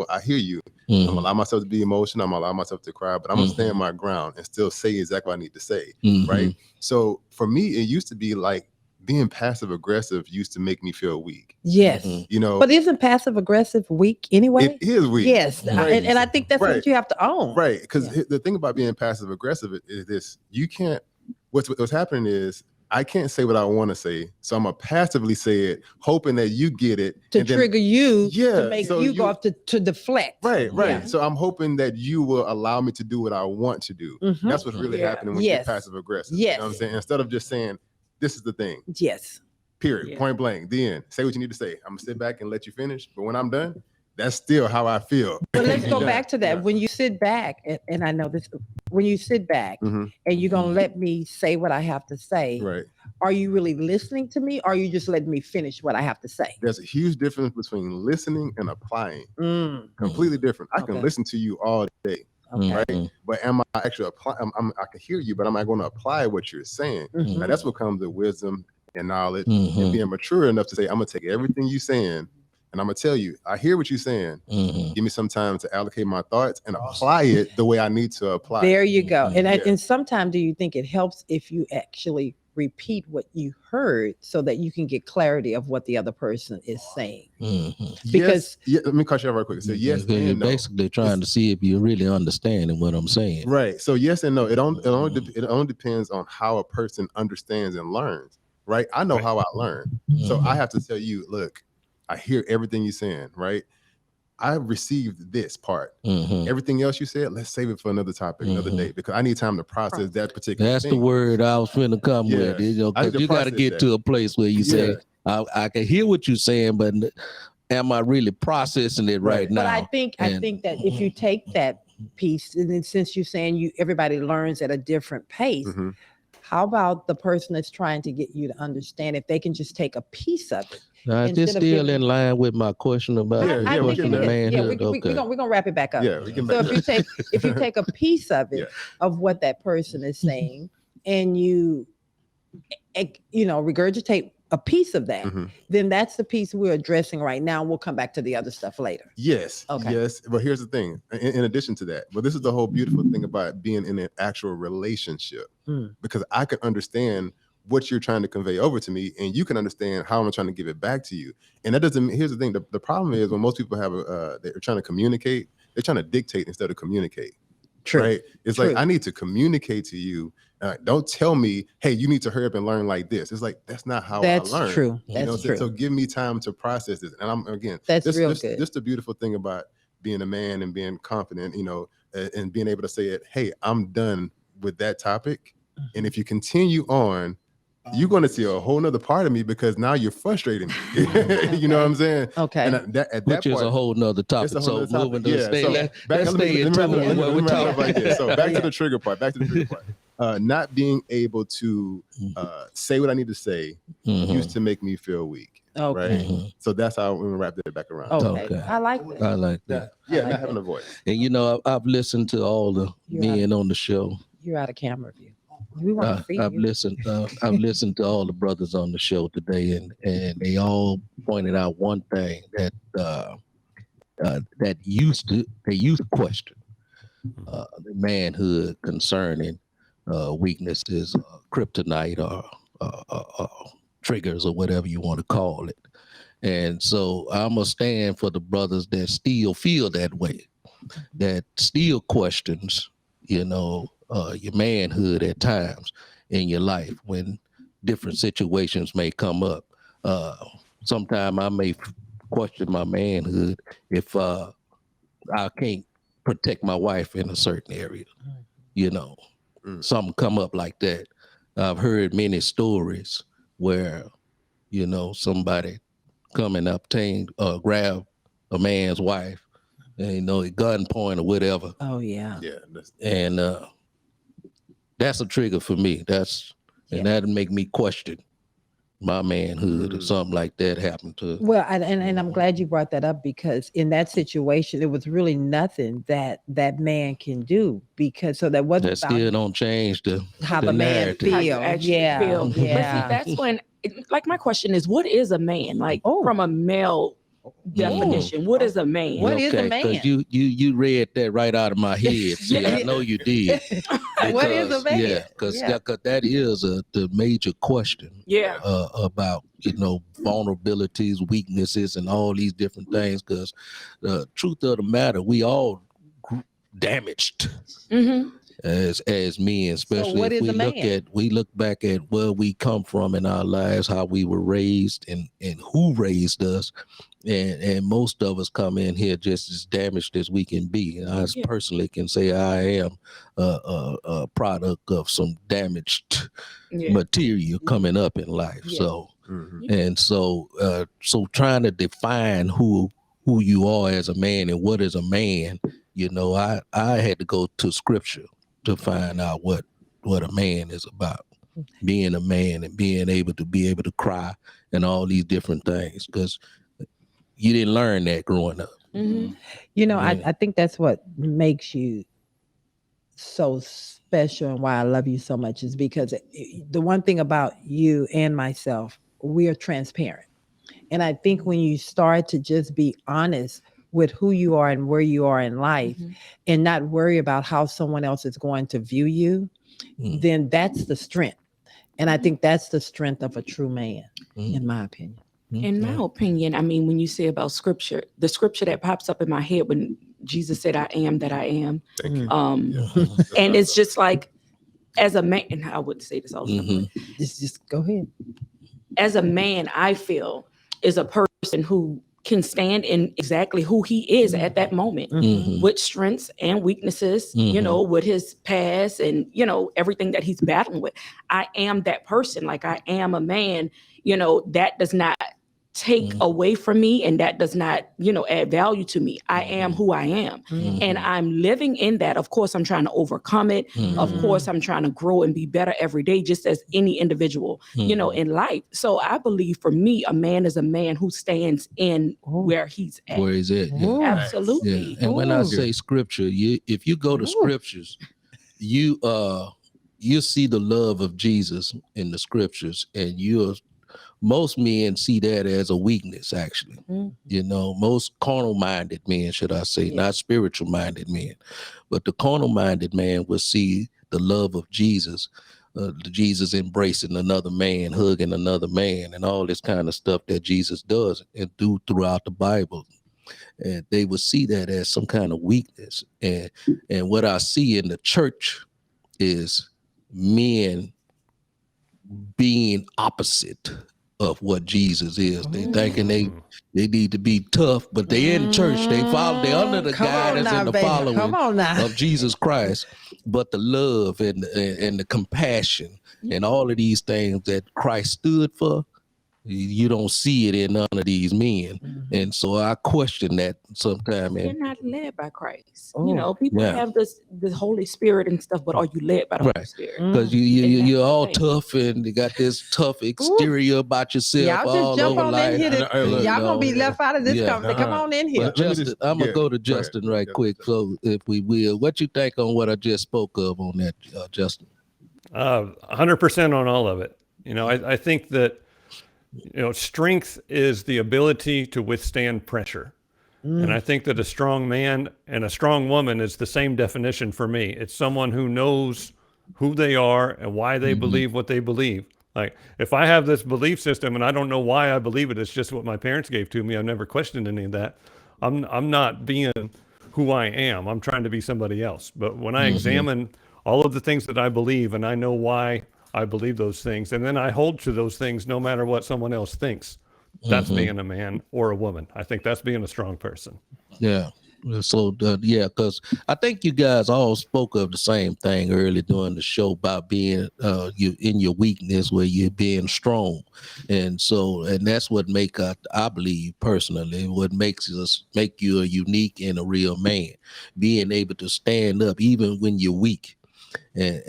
I hear you. I'm gonna allow myself to be emotional. I'm gonna allow myself to cry, but I'm gonna stand my ground and still say exactly what I need to say. Right. So for me, it used to be like being passive aggressive used to make me feel weak. Yes. You know, but isn't passive aggressive weak anyway? it is weak. Yes. Right. And I think that's what you have to own. Right. Because the thing about being passive aggressive is this: you can't. What's happening is I can't say what I want to say, so I'm gonna passively say it, hoping that you get it to trigger you, to make so you go off to deflect. Right. Yeah. So I'm hoping that you will allow me to do what I want to do. That's what's really happening when you're passive aggressive. Yes. You know what I'm saying? Instead of just saying, "This is the thing." Yes. Period. Point blank. The end. Say what you need to say. I'm gonna sit back and let you finish. But when I'm done, that's still how I feel. But let's go back to that. When you sit back, and I know this, when you sit back and you're gonna let me say what I have to say, right? Are you really listening to me, or are you just letting me finish what I have to say? There's a huge difference between listening and applying. Completely different. I can listen to you all day. Right. But am I actually applying? I can hear you, but am I going to apply what you're saying? Now that's what comes with wisdom and knowledge and being mature enough to say, I'm gonna take everything you're saying and I'm gonna tell you, I hear what you're saying. Give me some time to allocate my thoughts and apply it the way I need to apply. There you go. And sometimes do you think it helps if you actually repeat what you heard so that you can get clarity of what the other person is saying? Because let me cut you off real quick. So yes, you're and no. basically trying to see if you're really understanding what I'm saying. Right. So yes and no. It only depends on how a person understands and learns. Right. I know how I learn. So I have to tell you, look, I hear everything you're saying. Right. I received this part. Everything else you said, let's save it for another topic, another day, because I need time to process that particular That's thing. the word I was finna come with. You know, 'cause you got to get to a place where you say, I can hear what you're saying, but am I really processing it right now? But I think that if you take that piece, and then since you're saying everybody learns at a different pace, how about the person that's trying to get you to understand, if they can just take a piece of it? Is this still in line with my question about manhood? We're gonna wrap it back up. Yeah, we can. So if you take a piece of it, of what that person is saying, and you regurgitate a piece of that, then that's the piece we're addressing right now. We'll come back to the other stuff later. Yes. Okay. Yes. But here's the thing. In addition to that, this is the whole beautiful thing about being in an actual relationship, because I can understand what you're trying to convey over to me, and you can understand how I'm trying to give it back to you. And that doesn't. Here's the thing. The problem is when most people they're trying to communicate, they're trying to dictate instead of communicate. True. Right. It's like, I need to communicate to you. Don't tell me, hey, you need to hurry up and learn like this. It's like, that's not how I learn. That's true. That's true. So give me time to process this. And that's real good. Just the beautiful thing about being a man and being confident, and being able to say it, hey, I'm done with that topic. And if you continue on, you're going to see a whole nother part of me, because now you're frustrating me. You know what I'm saying? Okay. And at that Which is a whole nother topic. So moving to let's stay in what we're talking about. So back to the trigger part. Not being able to say what I need to say used to make me feel weak. Okay. Right. So that's how we wrap that back around. Okay. I like that. I like that. Yeah, not having a voice. And I've listened to all the men on the show. You're out of camera view. We want to see I've you. listened to all the brothers on the show today, and they all pointed out one thing that they used to question the manhood concerning weaknesses, kryptonite, or triggers, or whatever you want to call it. And so I'm gonna stand for the brothers that still feel that way, that still questions, your manhood at times in your life when different situations may come up. Sometimes I may question my manhood if I can't protect my wife in a certain area. Something come up like that. I've heard many stories where, somebody come and grab a man's wife, and at gunpoint or whatever. Oh yeah. Yeah. And that's a trigger for me. And that'll make me question my manhood or something like that happened to. Well, and I'm glad you brought that up, because in that situation, it was really nothing that man can do, because that wasn't. That still don't change how the man narrative. feels. Yeah. Yeah. But see, that's when, my question is, what is a man? Like from a male definition. What is a man? What is a man? Because you read that right out of my head. See, I know you did. What is a man? Yeah, because that is the major question. Yeah. About vulnerabilities, weaknesses, and all these different things. Because the truth of the matter, we all damaged. Mm-hmm. As men, especially what if is a man? we look back at where we come from in our lives, how we were raised, and who raised us, and most of us come in here just as damaged as we can be. And I personally can say I am a product of some damaged material coming up in life. So so trying to define who you are as a man and what is a man, I had to go to scripture to find out what a man is about, being a man and being able to cry and all these different things, because you didn't learn that growing up. Mm-hmm. I think that's what makes you so special and why I love you so much is because the one thing about you and myself, we are transparent. And I think when you start to just be honest with who you are and where you are in life and not worry about how someone else is going to view you, then that's the strength. And I think that's the strength of a true man, in my opinion. In my opinion, I mean, when you say about scripture, the scripture that pops up in my head when Jesus said, I am that I am. Thank you. And it's just like, as a man, and I wouldn't say this all the time. Just go ahead. As a man, I feel is a person who can stand in exactly who he is at that moment with strengths and weaknesses, with his past and, everything that he's battling with. I am that person. Like I am a man, that does not take away from me and that does not, add value to me. I am who I am and I'm living in that. Of course, I'm trying to overcome it. Of course, I'm trying to grow and be better every day, just as any individual, in life. So I believe for me, a man is a man who stands in where he's at. Where is it? Ooh. Absolutely. And when I say scripture, if you go to scriptures, you see the love of Jesus in the scriptures, and most men see that as a weakness, actually. Most carnal-minded men, should I say, not spiritual-minded men, but the carnal-minded man will see the love of Jesus, Jesus embracing another man, hugging another man, and all this kind of stuff that Jesus does and do throughout the Bible. And they will see that as some kind of weakness. And what I see in the church is men being opposite of what Jesus is. They thinking they need to be tough, but they in church. They under the guidance and the following of Jesus Christ. But the love and the compassion and all of these things that Christ stood for, you don't see it in none of these men. And so I question that sometimes. You're not led by Christ. People have the Holy Spirit and stuff, but are you led by the Holy Spirit? Because you're all tough and you got this tough exterior about yourself. Y'all just jump on in here. Y'all gonna be left out of this conversation. Come on in here. But Justin, I'm gonna go to Justin right quick. So if we will, what you think on what I just spoke of on that, Justin? 100% on all of it. I think that strength is the ability to withstand pressure. And I think that a strong man and a strong woman is the same definition for me. It's someone who knows who they are and why they believe what they believe. Like if I have this belief system and I don't know why I believe it, it's just what my parents gave to me. I've never questioned any of that. I'm not being who I am. I'm trying to be somebody else. But when I examine all of the things that I believe and I know why I believe those things, and then I hold to those things no matter what someone else thinks. That's being a man or a woman. I think that's being a strong person. Yeah. So, because I think you guys all spoke of the same thing early during the show about being you in your weakness where you're being strong. And that's what I believe personally, what make you a unique and a real man, being able to stand up even when you're weak. And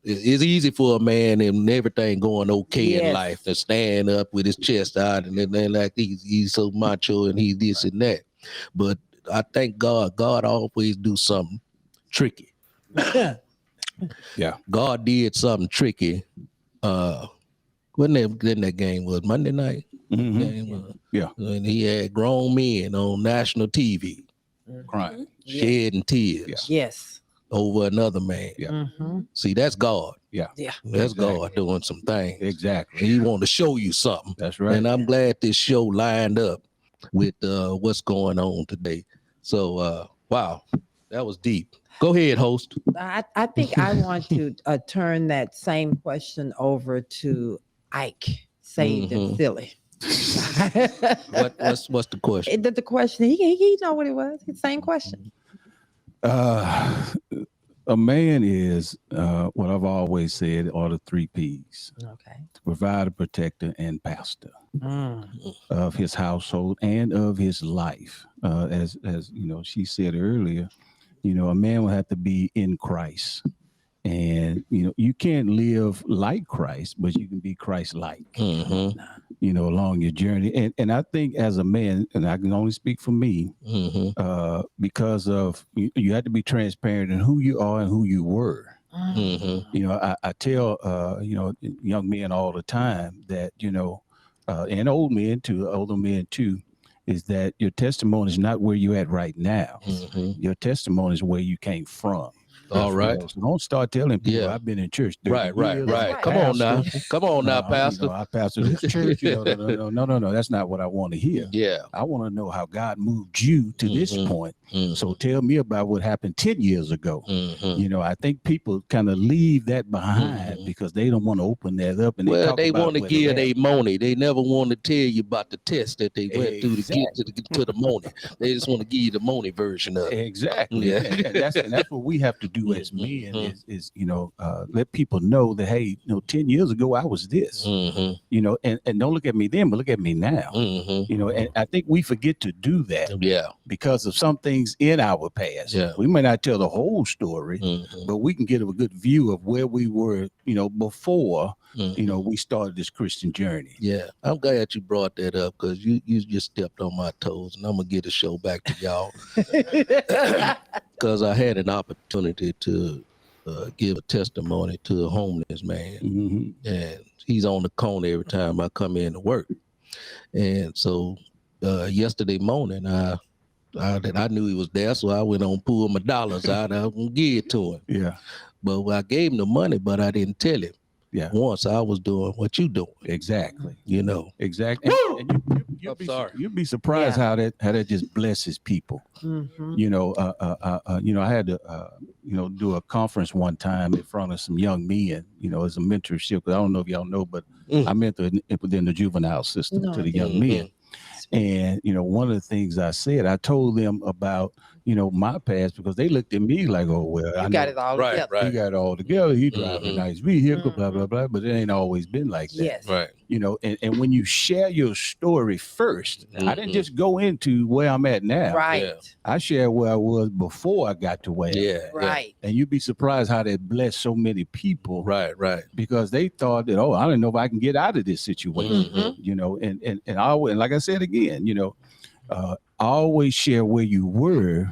it's easy for a man and everything going okay in life to stand up with his chest out and then like he's so macho and he's this and that. But I thank God always do something tricky. Yeah. God did something tricky when that game was Monday night. Mhm. Game was, Yeah. and he had grown men on national TV Crying. shedding tears Yes. over another man. Yeah. See, that's God. Yeah. Yeah. That's Exactly. God doing some things. Exactly. He want to show you something. That's right. And I'm glad this show lined up with what's going on today. So wow, that was deep. Go ahead, host. I think I want to turn that same question over to Ike, saved and silly. What's the question? The question, he know what it was. The same question. A man is what I've always said are the 3 P's: Okay. provider, protector, and pastor of his household and of his life. As you know, she said earlier, you know, a man will have to be in Christ. And, you know, you can't live like Christ, but you can be Christ-like, you know, along your journey. And I think as a man, and I can only speak for me, because of, you have to be transparent in who you are and who you were. You know, I tell, you know, young men all the time that, you know, and older men too, is that your testimony is not where you're at right now. Your testimony is where you came from. All right. You know, so don't start telling people I've been in church 30 years. Right. Come on now, Pastor. You know, I pastor this church. You know, no. That's not what I want to hear. Yeah. I want to know how God moved you to this point. So tell me about what happened 10 years ago. You know, I think people kind of leave that behind because they don't want to open that up. And they want to give their money. They never want to tell you about the test that they went through to get to the money. They just want to give you the money version of it. Exactly. Yeah. And that's what we have to do as men is you know, let people know that, hey, you know, 10 years ago I was this, you know, and don't look at me then, but look at me now, you know, and I think we forget to do that because of some things in our past. We may not tell the whole story, but we can get a good view of where we were, you know, before, you know, we started this Christian journey. Yeah. I'm glad you brought that up because you just stepped on my toes, and I'm gonna get the show back to y'all because I had an opportunity to give a testimony to a homeless man, and he's on the corner every time I come in to work. And so yesterday morning, I knew he was there, so I went on pull my dollars out. I was gonna give it to him. Yeah. But I gave him the money, but I didn't tell him. Yeah. Once I was doing what you doing. Exactly. You know. Exactly. And you'd be surprised how that just blesses people. You know, you know, I had to you know, do a conference one time in front of some young men, you know, as a mentorship. I don't know if y'all know, but I mentor within the juvenile system to the young men. And, you know, one of the things I said, I told them about, you know, my past, because they looked at me like, oh, well, I got it all together. He got it all together. He drives a nice vehicle, blah, blah, blah. But it ain't always been like that. Yes. Right. You know, and when you share your story first, I didn't just go into where I'm at now. Right. I shared where I was before I got to where I'm at. Right. And you'd be surprised how that blessed so many people. Right. Because they thought that, oh, I don't know if I can get out of this situation. You know, and like I said again, you know, always share where you were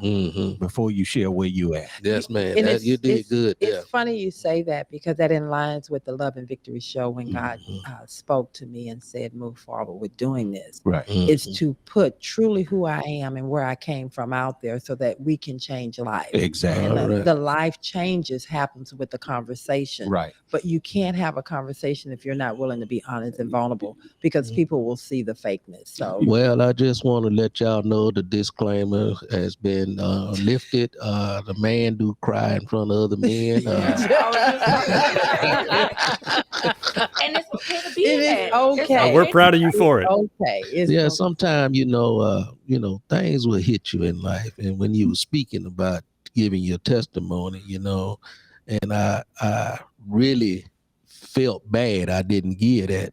before you share where you at. Yes, man. You did good. It's funny you say that because that aligns with the Love and Victory show when God spoke to me and said, move forward with doing this. Right. It's to put truly who I am and where I came from out there so that we can change lives. Exactly. And the life changes happens with the conversation. Right. But you can't have a conversation if you're not willing to be honest and vulnerable because people will see the fakeness. So well, I just want to let y'all know the disclaimer has been lifted. The man do cry in front of other men. And it's okay to be that. Okay. We're proud of you for it. Okay. Sometimes you know things will hit you in life, and when you were speaking about giving your testimony, you know, and I really felt bad I didn't give that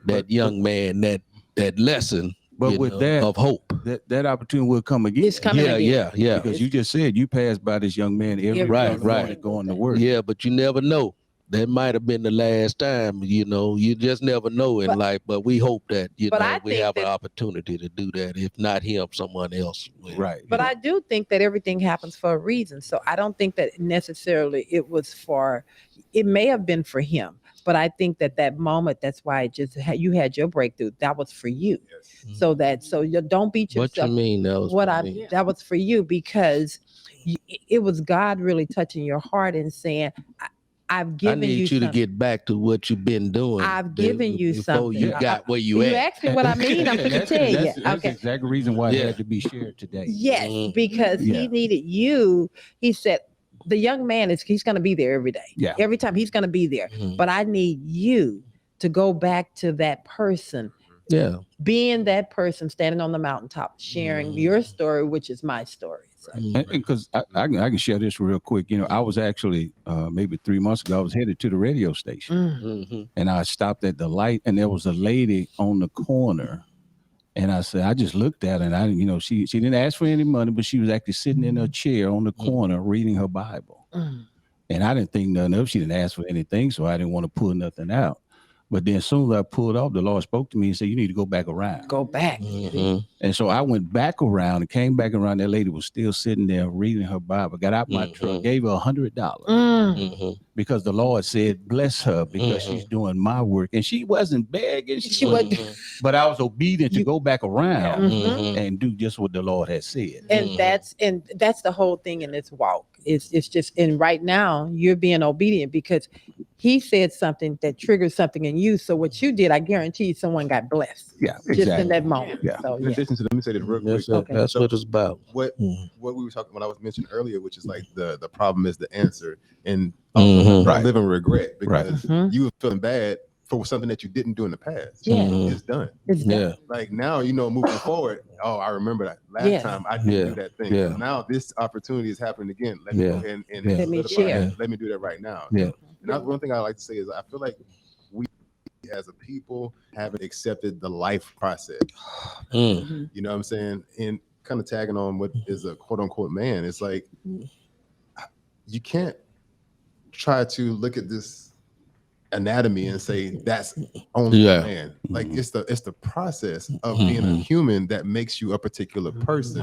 that young man that lesson. But with that of hope, that opportunity will come again. It's coming again. Yeah. Because you just said you passed by this young man every morning going to work. Yeah, but you never know. that might have been the last time. You just never know in life. But we hope that I we think have an that- opportunity to do that. If not him, someone else will. Right. But I do think that everything happens for a reason. So I don't think that necessarily it may have been for him, but I think that moment, that's why you had your breakthrough. That was for you. Yes. So you don't beat yourself. What you mean? That was for me? That was for you because it was God really touching your heart and saying, I've given you I need you to something. get back to what you've been doing. I've given you before something. you got where you You at. asked me what I mean. I'm going to tell you. That's the Okay. exact reason why Yeah. it had to be shared today. Yes, Mhm. because Yeah. he needed you. He said, the young man he's going to be there every day. Yeah. Every time he's going to be there. Mhm. But I need you to go back to that person, Yeah. being that person standing on the mountaintop, sharing your story, which is my story. So. Mhm. Because I can share this real quick. I was actually maybe 3 months ago, I was headed to the radio station Mhm. and I stopped at the light and there was a lady on the corner. And I said, I just looked at her and I didn't, she didn't ask for any money, but she was actually sitting in her chair on the corner reading her Bible. And I didn't think nothing of. She didn't ask for anything, so I didn't want to pull nothing out. But then as soon as I pulled off, the Lord spoke to me and said, you need to go back around. Go back. Mhm. And so I went back around and came back around. That lady was still sitting there reading her Bible. Got out my truck, gave her $100 Mhm. because the Lord said, bless her because she's doing my work. And she wasn't begging. She wasn't. But I was obedient to go back around Mhm. and do just what the Lord had said. And that's the whole thing in this walk. It's just, and right now you're being obedient because he said something that triggered something in you. So what you did, I guarantee you, someone got blessed. Yeah, Just exactly. in that moment. Yeah. So, In yeah. addition to, let me say this real quick. That's what it's about. What Mhm. what we were talking, what I was mentioning earlier, which is like the problem is the answer, and Mhm. don't Right. live in regret because Mhm. you were feeling bad for something that you didn't do in the past. Yeah. Mhm. It's done. It's done. Yeah. Like now, moving forward. Oh, I remember that last Yeah. time I didn't Yeah. do that thing. Yeah. Now this opportunity is happening again. Let me Yeah. go ahead and Yeah. Let me solidify share. that. Let me do that right now. Yeah. And one thing I like to say is I feel like we as a people haven't accepted the life process. Mm. You know what I'm saying? And kind of tagging on what is a quote unquote man. It's like you can't try to look at this anatomy and say that's only a man. Like it's the process of being a human that makes you a particular person.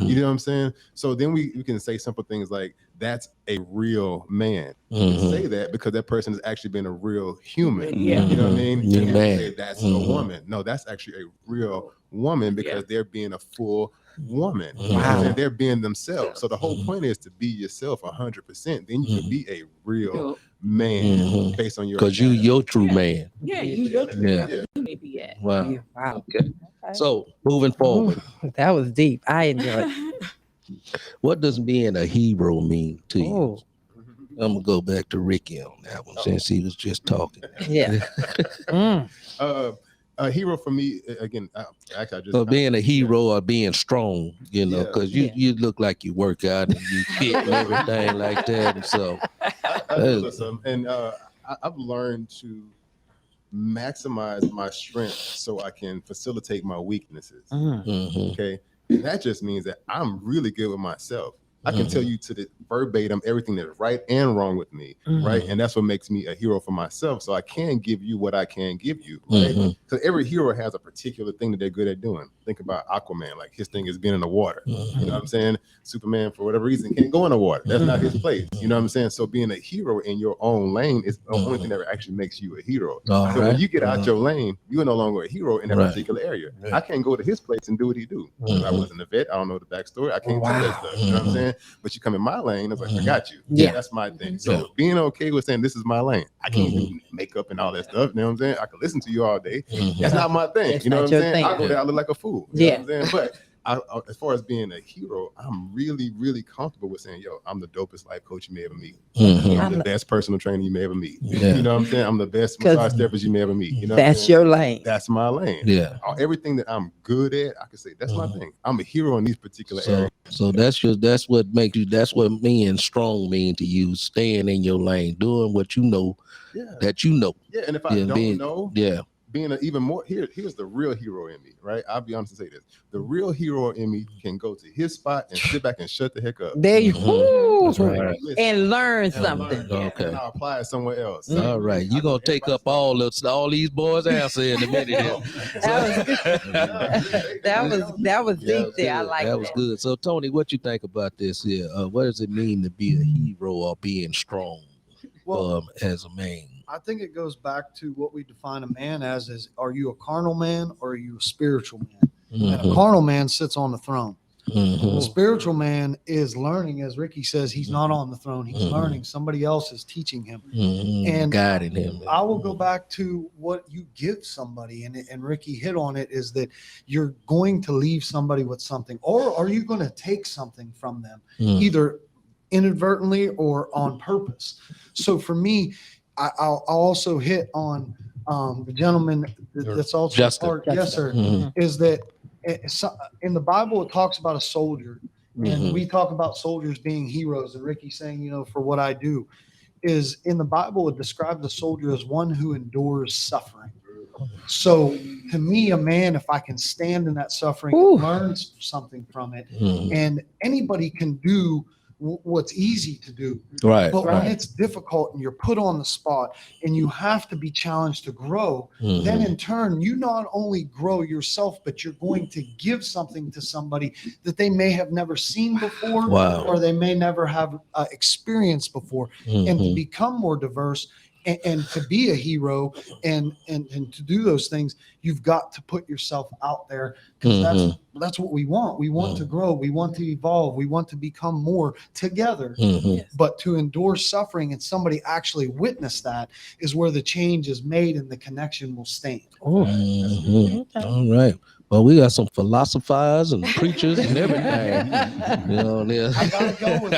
You know what I'm saying? So then we can say simple things like that's a real man. You can say that because that person has actually been a real human. Yeah. You know what I mean? Yeah. You can Man. say that's a woman. No, that's actually a real woman because they're being a full woman. You know what I'm saying? They're being themselves. So the whole point is to be yourself 100%. Then you can be a real man based on your Because your true man. Yeah, you're Yeah. you may be at. Wow. Wow. Okay. So moving forward, Ooh, that was deep. I enjoyed it. what does being a hero mean to you? Oh, I'm gonna go back to Ricky on that one since he was just talking. yeah. A hero for me, again, actually, I just So being a hero or being strong, Yeah. because you look like you work out and you fit and everything like that. And so I've learned to maximize my strength so I can facilitate my weaknesses. mhm. Okay. And that just means that I'm really good with myself. I can tell you to the verbatim everything that's right and wrong with me, right? And that's what makes me a hero for myself. So I can give you what I can give you, right? Because every hero has a particular thing that they're good at doing. Think about Aquaman, like his thing is being in the water. You know what I'm saying? Superman, for whatever reason, can't go in the water. That's not his place. You know what I'm saying? So being a hero in your own lane is the only thing that actually makes you a hero. All So right. when you get out your lane, you're no longer a hero in that Right. particular area. Right. I can't go to his place and do what he do. I wasn't a vet. I don't know the backstory. I can't do that stuff. You know what I'm saying? But you come in my lane, it's like, I got you. Yeah. That's my thing. So being okay with saying this is my lane. I can't do makeup and all that stuff. You know what I'm saying? I can listen to you all day. That's not my thing. That's you know not what I'm your saying? thing. I go there, I look like a fool. You know Yeah. what I'm saying? But as far as being a hero, I'm really, really comfortable with saying, yo, I'm the dopest life coach you may ever meet. I'm the best personal trainer you may ever meet. Yeah. You know what I'm saying? I'm the best massage therapist you may ever meet. You know what I'm That's saying? your lane. That's my lane. Yeah. Everything that I'm good at, I can say that's my thing. I'm a hero in these particular So areas. so that's what makes you. That's what being strong mean to you. Staying in your lane, doing what you know Yeah. that you know. Yeah. And if I Yeah, don't being- know, Yeah. being an even more here's the real hero in me, right? I'll be honest and say this. The real hero in me can go to his spot and sit back and shut the heck up. There you go. That's right. And learn And something. learn, Okay. and I'll apply it somewhere else. All right, you're gonna take up all these boys' answer in a minute. That was deep there. I like that. That was good. So Tony, what you think about this here? What does it mean to be a hero or being strong as a man? I think it goes back to what we define a man as is, are you a carnal man or are you a spiritual man? And a carnal man sits on the throne. The spiritual man is learning, as Ricky says, he's not on the throne. He's learning. Somebody else is teaching him and guiding him. I will go back to what you give somebody, and Ricky hit on it, is that you're going to leave somebody with something, or are you going to take something from them, either inadvertently or on purpose? So for me, I'll also hit on the gentleman that's also Justin. part, yes sir, is that in the Bible it talks about a soldier, and we talk about soldiers being heroes, and Ricky saying, you know, for what I do, is in the Bible it describes the soldier as one who endures suffering. So to me, a man, if I can stand in that suffering, learn something from it, and anybody can do what's easy to do, right? But when it's difficult and you're put on the spot and you have to be challenged to grow, then in turn you not only grow yourself, but you're going to give something to somebody that they may have never seen before, or they may never have experienced before, and to become more diverse. And to be a hero and to do those things, you've got to put yourself out there, because that's what we want. We want to grow. We want to evolve. We want to become more together. But to endure suffering and somebody actually witness that is where the change is made and the connection will stand. All right. Well, we got some philosophers and preachers and everything. You know, I gotta go with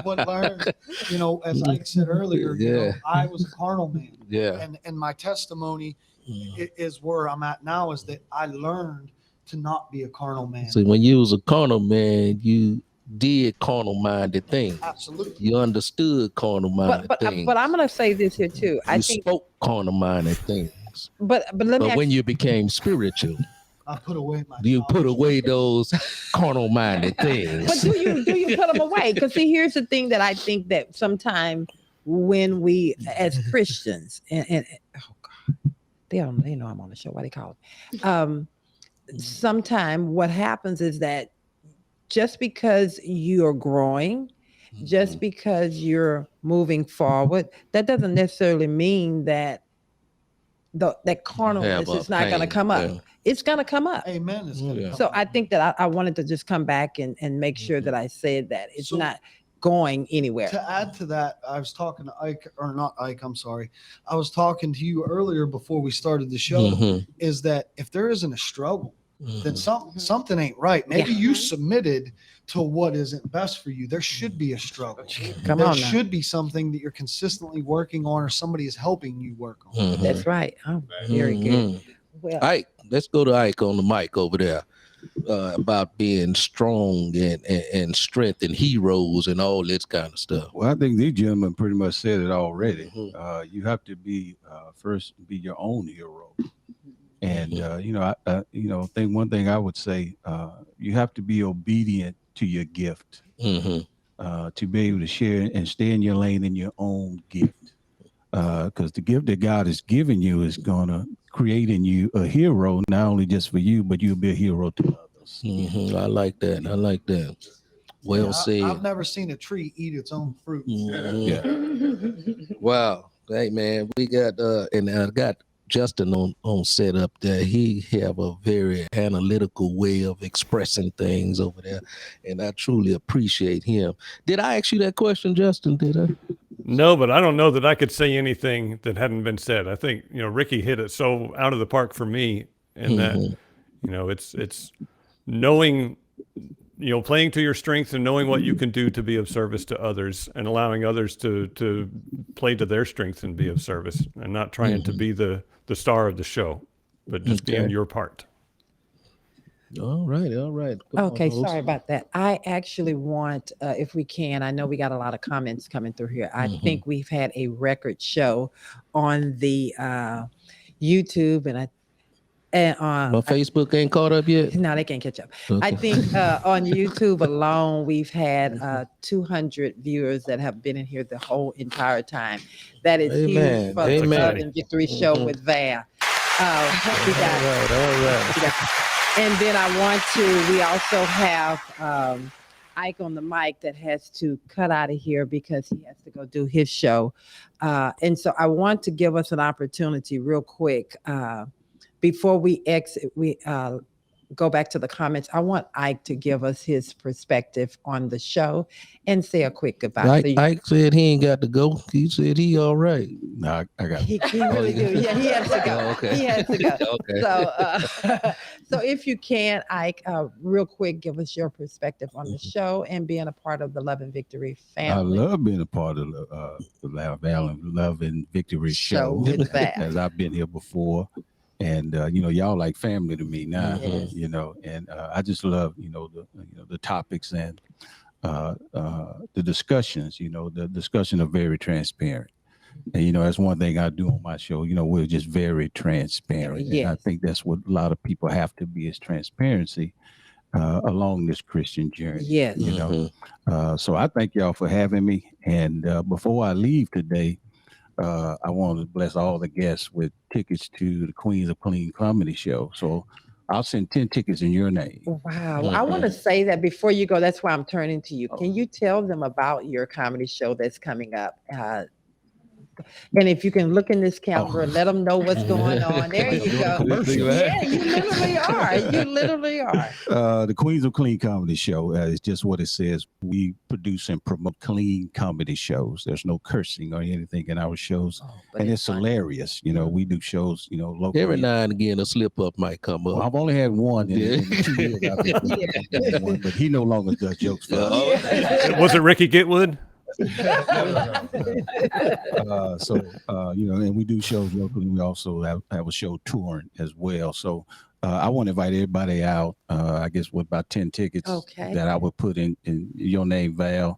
what learned. You know, as I said earlier, you know, I was a carnal man. And my testimony is where I'm at now, is that I learned to not be a carnal man. So when you was a carnal man, you did carnal-minded things. Absolutely. You understood carnal-minded things. But I'm gonna say this here too. I think spoke carnal-minded things. But when you became spiritual, I put away you put away those carnal-minded things. But do you put them away? Because see, here's the thing that I think that sometimes when we, as Christians, and oh God, they know I'm on the show. Why they call it? Sometimes what happens is that just because you're growing, just because you're moving forward, that doesn't necessarily mean that that carnalness is not going to come up. It's going to come up. Amen. It's gonna come So up. I think that I wanted to just come back and make sure that I said that it's not going anywhere. To add to that, I was talking to Ike, or not Ike, I'm sorry. I was talking to you earlier before we started the show, is that if there isn't a struggle, then something ain't right. Maybe you submitted to what isn't best for you. There should be a struggle. There should be something that you're consistently working on, or somebody is helping you work on. That's right. Oh, very good. Well, Ike, let's go to Ike on the mic over there, about being strong and strength and heroes and all this kind of stuff. Well, I think these gentlemen pretty much said it already. You have to be first be your own hero. And I think one thing I would say, you have to be obedient to your gift, to be able to share and stay in your lane in your own gift, because the gift that God has given you is gonna create in you a hero, not only just for you, but you'll be a hero to others. I like that. I like that. Well said. I've never seen a tree eat its own fruit. Wow. Hey man, we got and I got Justin on set up there. He have a very analytical way of expressing things over there, and I truly appreciate him. Did I ask you that question, Justin? Did I? No, but I don't know that I could say anything that hadn't been said. I think, Ricky hit it so out of the park for me, and that, it's knowing, playing to your strengths and knowing what you can do to be of service to others, and allowing others to play to their strengths and be of service, and not trying to be the star of the show, but just being your part. All right. Okay, sorry about that. I actually want, if we can, I know we got a lot of comments coming through here. I think we've had a record show on the YouTube, and My Facebook ain't caught up yet. no, they can't catch up. Okay. I think on YouTube alone, we've had 200 viewers that have been in here the whole entire time. That is Amen. huge for the Amen. Love and Victory show with Val. We got, All right. and then we also have Ike on the mic that has to cut out of here because he has to go do his show. And so I want to give us an opportunity real quick. Before we exit, we go back to the comments. I want Ike to give us his perspective on the show and say a quick goodbye. Ike said he ain't got to go. He said he all right. No, I got He really do. Yeah, he has to go. Oh, okay. He has to go. Okay. So if you can, Ike, real quick, give us your perspective on the show and being a part of the Love and Victory family. I love being a part of the Love and Victory show with Val. as I've been here before. And y'all like family to me now, Yes. and I just love the topics and the discussions. The discussion are very transparent, and that's one thing I do on my show. We're just very transparent. Yes. And I think that's what a lot of people have to be, is transparency along this Christian journey. Yes. So I thank y'all for having me. And before I leave today, I want to bless all the guests with tickets to the Queens of Clean comedy show. So I'll send 10 tickets in your name. Wow. I want to say that before you go, that's why I'm turning to you. Can you tell them about your comedy show that's coming up? And if you can look in this calendar and let them know what's going on. There you go. Yeah, you literally are. You literally are. The Queens of Clean comedy show is just what it says. We produce and promote clean comedy shows. There's no cursing or anything in our shows. And it's hilarious. We do shows, locally. Every now and again, a slip up might come up. Well, I've only had one in 2 years. I've been one, but he no longer does jokes for us. Was it Rickey Getwood? And we do shows locally. We also have a show touring as well. So I want to invite everybody out. I guess with about 10 tickets that I would put in your name, Val.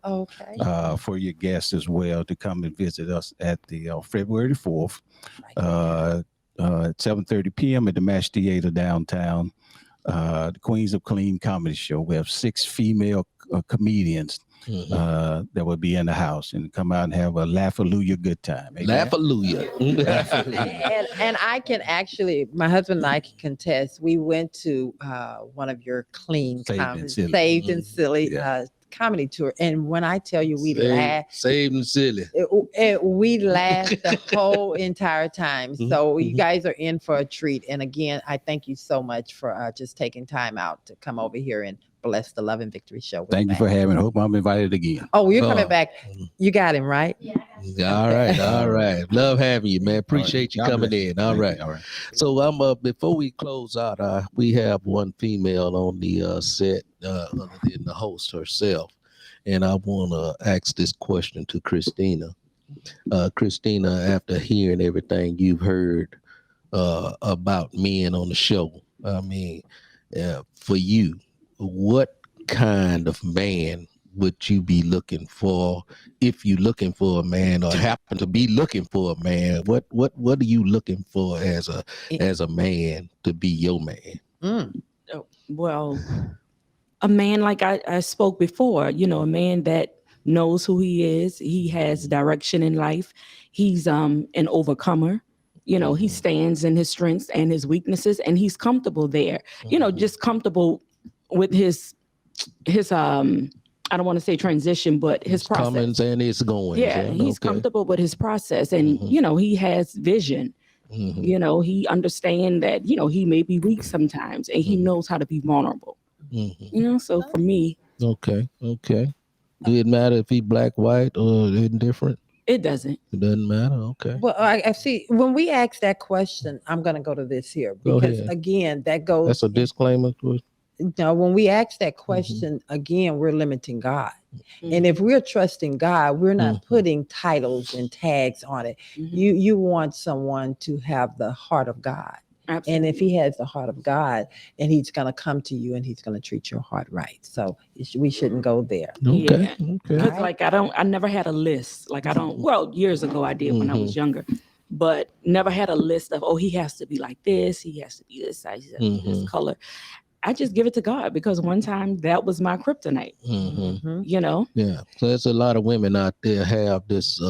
For your guests as well to come and visit us at the February 4th at 7:30 p.m. at the Mash Theater downtown. The Queens of Clean comedy show. We have 6 female comedians that will be in the house and come out and have a laugh-a-looyah good time. Laugh-a-looyah. and I can actually, my husband and I can contest. We went to one of your clean Saved and Silly comedy tour. And when I tell you we laughed. Saved and Silly. We laughed the whole entire time. So you guys are in for a treat. And again, I thank you so much for just taking time out to come over here and bless the Love and Victory show. Thank you for having me. Hope I'm invited again. Oh, you're coming back. You got him, right? Yeah. All right. Love having you, man. Appreciate you coming in. All right. So before we close out, we have one female on the set, other than the host herself. And I want to ask this question to Christina. Christina, after hearing everything you've heard about men on the show, I mean, for you, what kind of man would you be looking for if you're looking for a man or happen to be looking for a man? What are you looking for as a man to be your man? Well, a man like I spoke before, a man that knows who he is. He has direction in life. He's an overcomer. He stands in his strengths and his weaknesses, and he's comfortable there. Just comfortable with his I don't want to say transition, but his process. Comings and his going. Yeah, he's comfortable with his process, and he has vision. He understands that he may be weak sometimes, and he knows how to be vulnerable. So for me, okay. Do it matter if he black, white, or indifferent? It doesn't. It doesn't matter. Okay. Well, I see. When we ask that question, I'm going to go to this here because again, that goes. That's a disclaimer. When we ask that question again, we're limiting God. And if we're trusting God, we're not putting titles and tags on it. You want someone to have the heart of God. Absolutely. And if he has the heart of God, and he's going to come to you and he's going to treat your heart right. So we shouldn't go there. Okay. Because I never had a list. Well, years ago I did when I was younger. but never had a list of, oh, he has to be like this, he has to be this size, he has to be this color. I just give it to God because one time that was my kryptonite. You know? Yeah. So there's a lot of women out there have this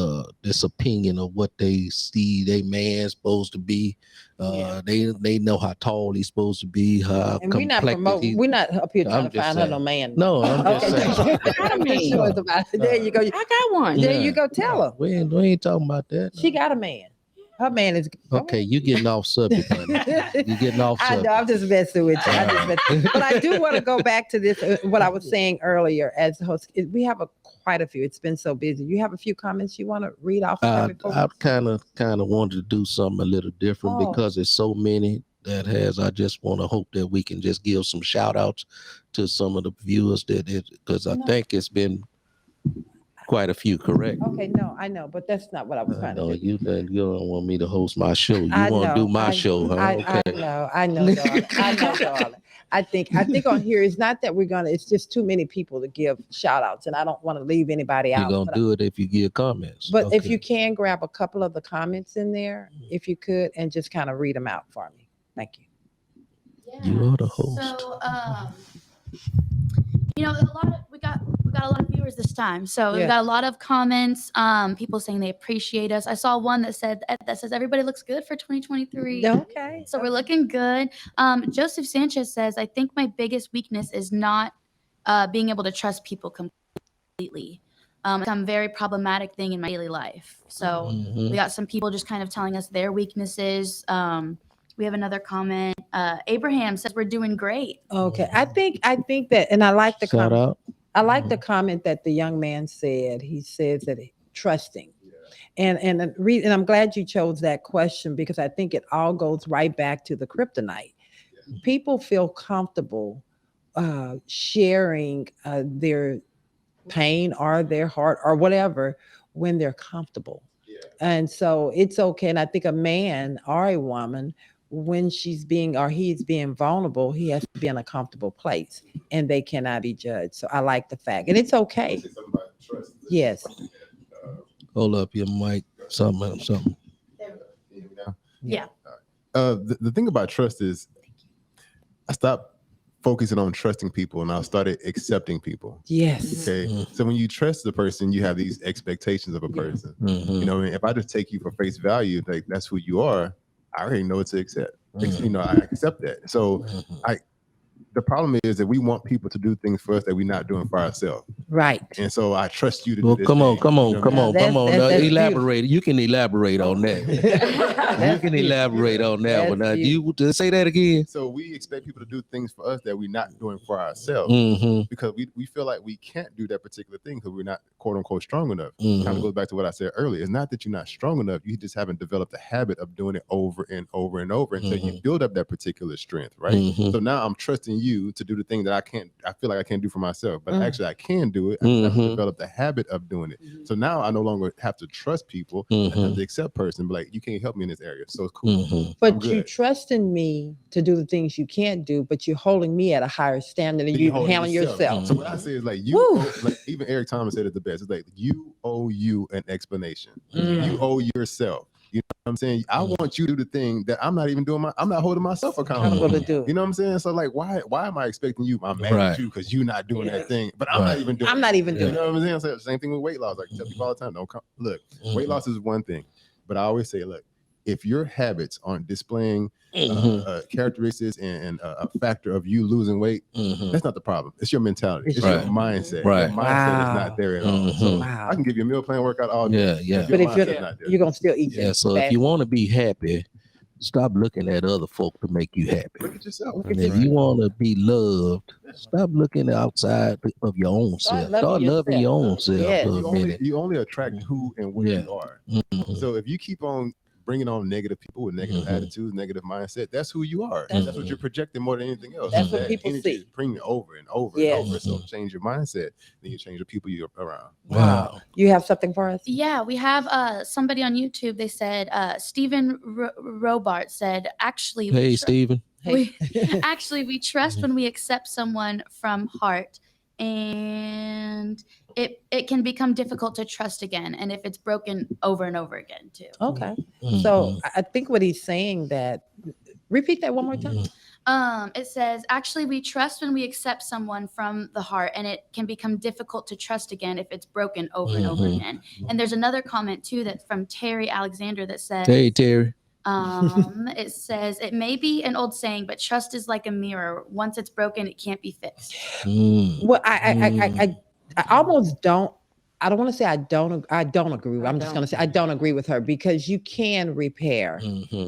this opinion of what they see they man's supposed to be. They know how tall he's supposed to be, how And we're not complected we're not up here trying to find her no man. No, I'm just saying. I got a man. There you go. I got one. There you go. Tell her. We ain't talking about that. She got a man. Her man is okay. You getting off subject, honey. You getting off I subject. know. I'm just messing with you. But I do want to go back to this. What I was saying earlier, as the host, we have quite a few. It's been so busy. You have a few comments you want to read off? I kind of wanted to do something a little different because there's so many that has. I just want to hope that we can just give some shout outs to some of the viewers because I think it's been quite a few, correct? Okay, no, I know, but that's not what I was trying to do. You don't want me to host my show. You want to do my show, huh? Okay. I know, darling. I know, darling. I think on here it's not that it's just too many people to give shout outs, and I don't want to leave anybody out. You're gonna do it if you give comments. But if you can grab a couple of the comments in there, if you could, and just kind of read them out for me. Thank you. Yeah. You are the host. So, you know, we got a lot of viewers this time. So we've got a lot of comments, people saying they appreciate us. I saw one that says everybody looks good for 2023. Okay. So we're looking good. Joseph Sanchez says, I think my biggest weakness is not being able to trust people completely. It's a very problematic thing in my daily life. So we got some people just kind of telling us their weaknesses. We have another comment. Abraham says we're doing great. Okay. I think that, and I like the Shout comment. out. I like the comment that the young man said. He says that trusting. And I'm glad you chose that question because I think it all goes right back to the kryptonite. People feel comfortable sharing their pain or their heart or whatever when they're comfortable. And so it's okay. And I think a man or a woman, when he's being vulnerable, he has to be in a comfortable place and they cannot be judged. So I like the fact, and it's okay. Yes. Hold up your mic. Something. Yeah. The thing about trust is I stopped focusing on trusting people and I started accepting people. Yes. Okay. So when you trust the person, you have these expectations of a person. You know, if I just take you for face value, like that's who you are, I already know what to accept. You know, I accept that. So the problem is that we want people to do things for us that we're not doing for ourselves. Right. And so I trust you to do this. Come on. Now, elaborate. Beautiful. You can elaborate on that. You can elaborate on that one. Now, you say that again. So we expect people to do things for us that we're not doing for ourselves because we feel like we can't do that particular thing because we're not quote unquote strong enough. Kind of goes back to what I said earlier. It's not that you're not strong enough. You just haven't developed a habit of doing it over and over and over until you build up that particular strength, right? So now I'm trusting you to do the thing that I feel like I can't do for myself, but actually I can do it. I have developed the habit of doing it. So now I no longer have to trust people. I have to accept person, but like you can't help me in this area. So it's cool. But you trusting me to do the things you can't do, but you're holding me at a higher standard and you handling yourself. So what I say is like like even Eric Thomas said it the best. It's like you owe you an explanation. You owe yourself. You know what I'm saying? I want you to do the thing that I'm not even doing. I'm not holding myself accountable to do. You know what I'm saying? So like, why am I expecting you? I'm mad at you because you're not doing that thing, but I'm not even doing. I'm not even doing. You know what I'm saying? So same thing with weight loss. Like I tell people all the time, look, weight loss is one thing, but I always say, look, if your habits aren't displaying characteristics and a factor of you losing weight, that's not the problem. It's your mentality. It's your mindset. Right. Your mindset is not there at all. So I can give you a meal plan workout all day. But if you're gonna still eat. So if you want to be happy, stop looking at other folk to make you happy. Look at yourself. And if you want to be loved, stop looking outside of your own self. Start loving your own self. You only attract who and what you are. So if you keep on bringing on negative people with negative attitudes, negative mindset, that's who you are. That's what you're projecting more than anything else. That's what people see. Bring it over and over and over. So change your mindset, then you change the people you're around. Wow. You have something for us? Yeah, we have somebody on YouTube. They said, Stephen Robart said, actually, hey, Stephen. We trust when we accept someone from heart. And it can become difficult to trust again, and if it's broken over and over again too. Okay. So I think what he's saying that, repeat that one more time. It says, actually, we trust when we accept someone from the heart, and it can become difficult to trust again if it's broken over and over again. And there's another comment too that's from Terry Alexander that says, Hey, Terry. it says, it may be an old saying, but trust is like a mirror. Once it's broken, it can't be fixed. Well, I almost don't. I don't want to say I don't agree with. I'm just going to say I don't agree with her, because you can repair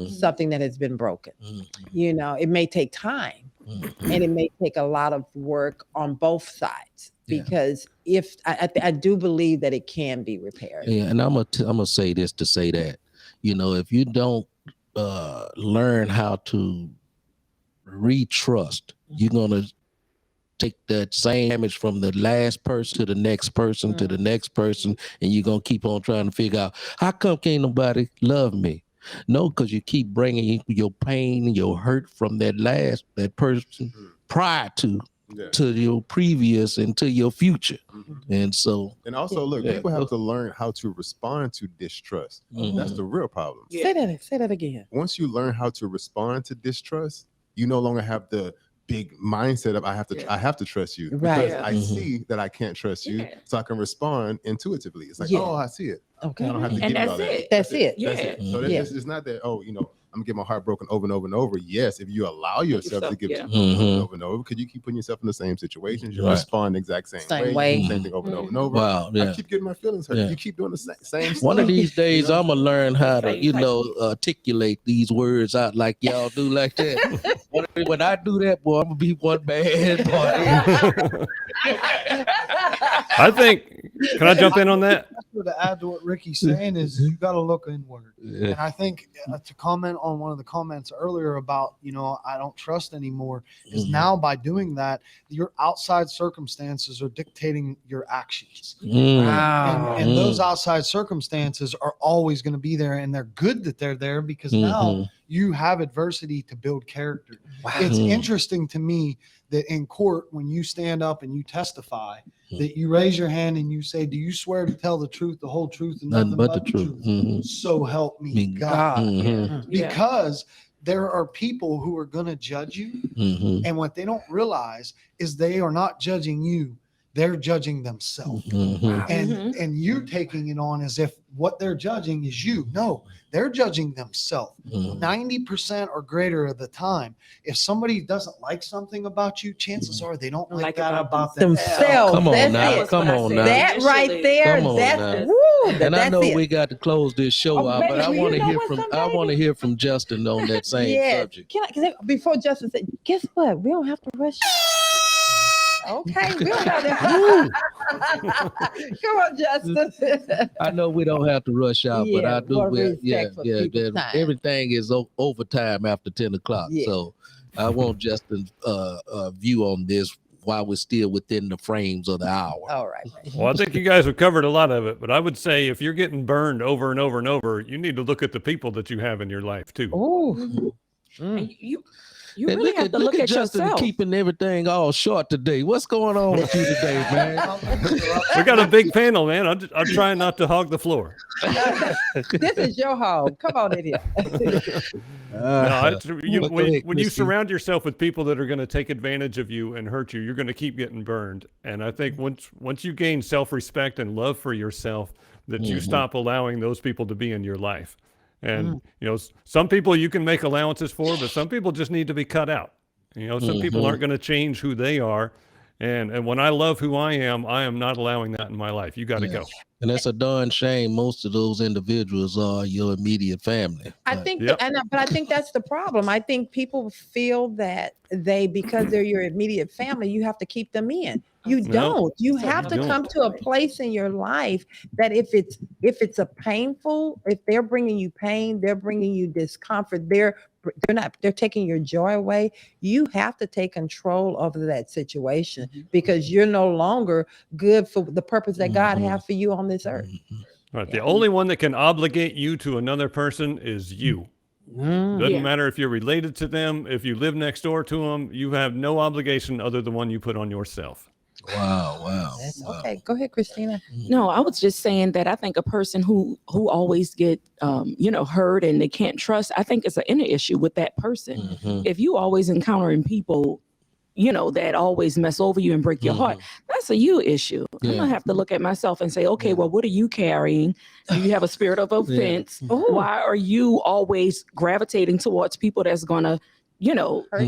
something that has been broken. You know, it may take time, and it may take a lot of work on both sides, because if I do believe that it can be repaired. Yeah, and I'm gonna say this to say that, you know, if you don't learn how to retrust, you're gonna take that same damage from the last person to the next person to the next person, and you're gonna keep on trying to figure out, how come can't nobody love me? No, because you keep bringing your pain and your hurt from that person prior to your previous and to your future. And so, and also look, people have to learn how to respond to distrust. That's the real problem. Say that again. Once you learn how to respond to distrust, you no longer have the big mindset of I have to trust you, because I see that I can't trust you, so I can respond intuitively. It's like, oh, I see it. Okay, I don't have to and give you that's all that. it. That's it. Yeah. That's it. So it's not that, oh, you know, I'm gonna get my heart broken over and over and over. Yes, if you allow yourself to get it over and over, because you keep putting yourself in the same situations, you respond the exact same way. Same thing over and over and over. Wow, I keep getting my feelings hurt. You keep doing the same stuff. One of these days, I'm gonna learn how to, you know, articulate these words out like y'all do like that. When I do that, boy, I'm gonna be one bad boy. I think. Can I jump in on that? To add to what Ricky's saying is, you got to look inward. And I think to comment on one of the comments earlier about, you know, I don't trust anymore, is now by doing that, your outside circumstances are dictating your actions. And those outside circumstances are always going to be there, and they're good that they're there, because now you have adversity to build character. It's interesting to me that in court, when you stand up and you testify, that you raise your hand and you say, do you swear to tell the truth, the whole truth, and nothing but the truth? So help me God. Because there are people who are going to judge you. And what they don't realize is they are not judging you. They're judging themselves. And you're taking it on as if what they're judging is you. No, they're judging themselves. 90% or greater of the time, if somebody doesn't like something about you, chances are they don't like that about themselves. Come on now. Come on now. That right there. And I know we got to close this show out, but I want to hear from Justin on that same subject. Before Justin said, guess what? We don't have to rush. Okay, we don't have to. Come on, Justin. I know we don't have to rush out, but I do. Everything is overtime after 10 o'clock. So I want Justin's view on this while we're still within the frames of the hour. All right. Well, I think you guys have covered a lot of it, but I would say if you're getting burned over and over and over, you need to look at the people that you have in your life too. Oh. You really have to look at Justin yourself. Keeping everything all short today. What's going on with you today, man? We got a big panel, man. I'm trying not to hog the floor. This is your hog. Come on in here. When you surround yourself with people that are going to take advantage of you and hurt you, you're going to keep getting burned. And I think once you gain self-respect and love for yourself, that you stop allowing those people to be in your life. And, you know, some people you can make allowances for, but some people just need to be cut out. You know, some people aren't going to change who they are. And when I love who I am not allowing that in my life. You got to go. And that's a darn shame. Most of those individuals are your immediate family. I think, but I think that's the problem. I think people feel that because they're your immediate family, you have to keep them in. You don't. You have to come to a place in your life that if it's if they're bringing you pain, they're bringing you discomfort, they're taking your joy away. You have to take control over that situation, because you're no longer good for the purpose that God has for you on this earth. Right. The only one that can obligate you to another person is you. Doesn't matter if you're related to them, if you live next door to them, you have no obligation other than one you put on yourself. Wow. That's okay. Go ahead, Christina. No, I was just saying that I think a person who always get hurt and they can't trust, I think it's an inner issue with that person. Mhm. If you always encountering people, that always mess over you and break your heart, that's a you issue. I'm gonna have to look at myself and say, okay, well, what are you carrying? Do you have a spirit of offense? Why are you always gravitating towards people that's gonna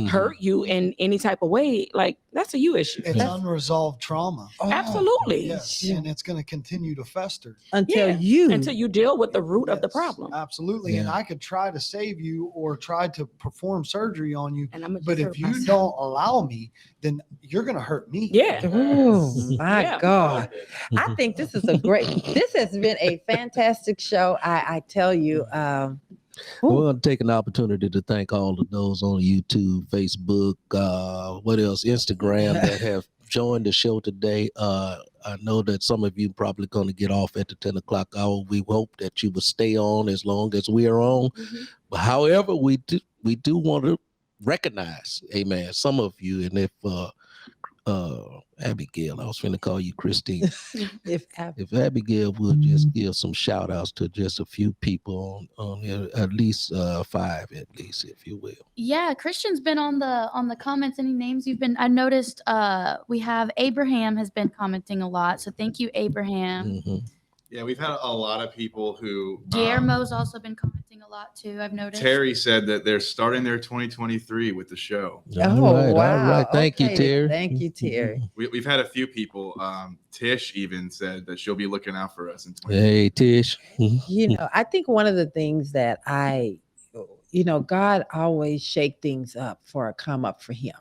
hurt you in any type of way? Like, that's a you issue. It's unresolved trauma. Absolutely. Yes, and it's going to continue to fester until you deal with the root of the problem. Absolutely. And I could try to save you or try to perform surgery on you, but if you myself. don't allow me, then you're going to hurt me. Yeah. Oh my God. I think this has been a fantastic show. I tell you, I want to take an opportunity to thank all of those on YouTube, Facebook, what else, Instagram that have joined the show today. I know that some of you probably going to get off at the 10 o'clock hour. We hope that you will stay on as long as we are on. But however, we do want to recognize, amen, some of you. And if Abigail, I was going to call you Christine. If Abigail would just give some shout outs to just a few people on here, at least 5, at least, if you will. Yeah, Christian's been on the comments. Any names you've been? I noticed we have Abraham has been commenting a lot. So thank you, Abraham. Yeah, we've had a lot of people who. Guillermo's also been commenting a lot too, I've noticed. Terry said that they're starting their 2023 with the show. All right. Thank you, Terry. Thank you, Terry. We've had a few people. Tish even said that she'll be looking out for us in 2023. Hey, Tish. I think one of the things that God always shake things up for a come up for him.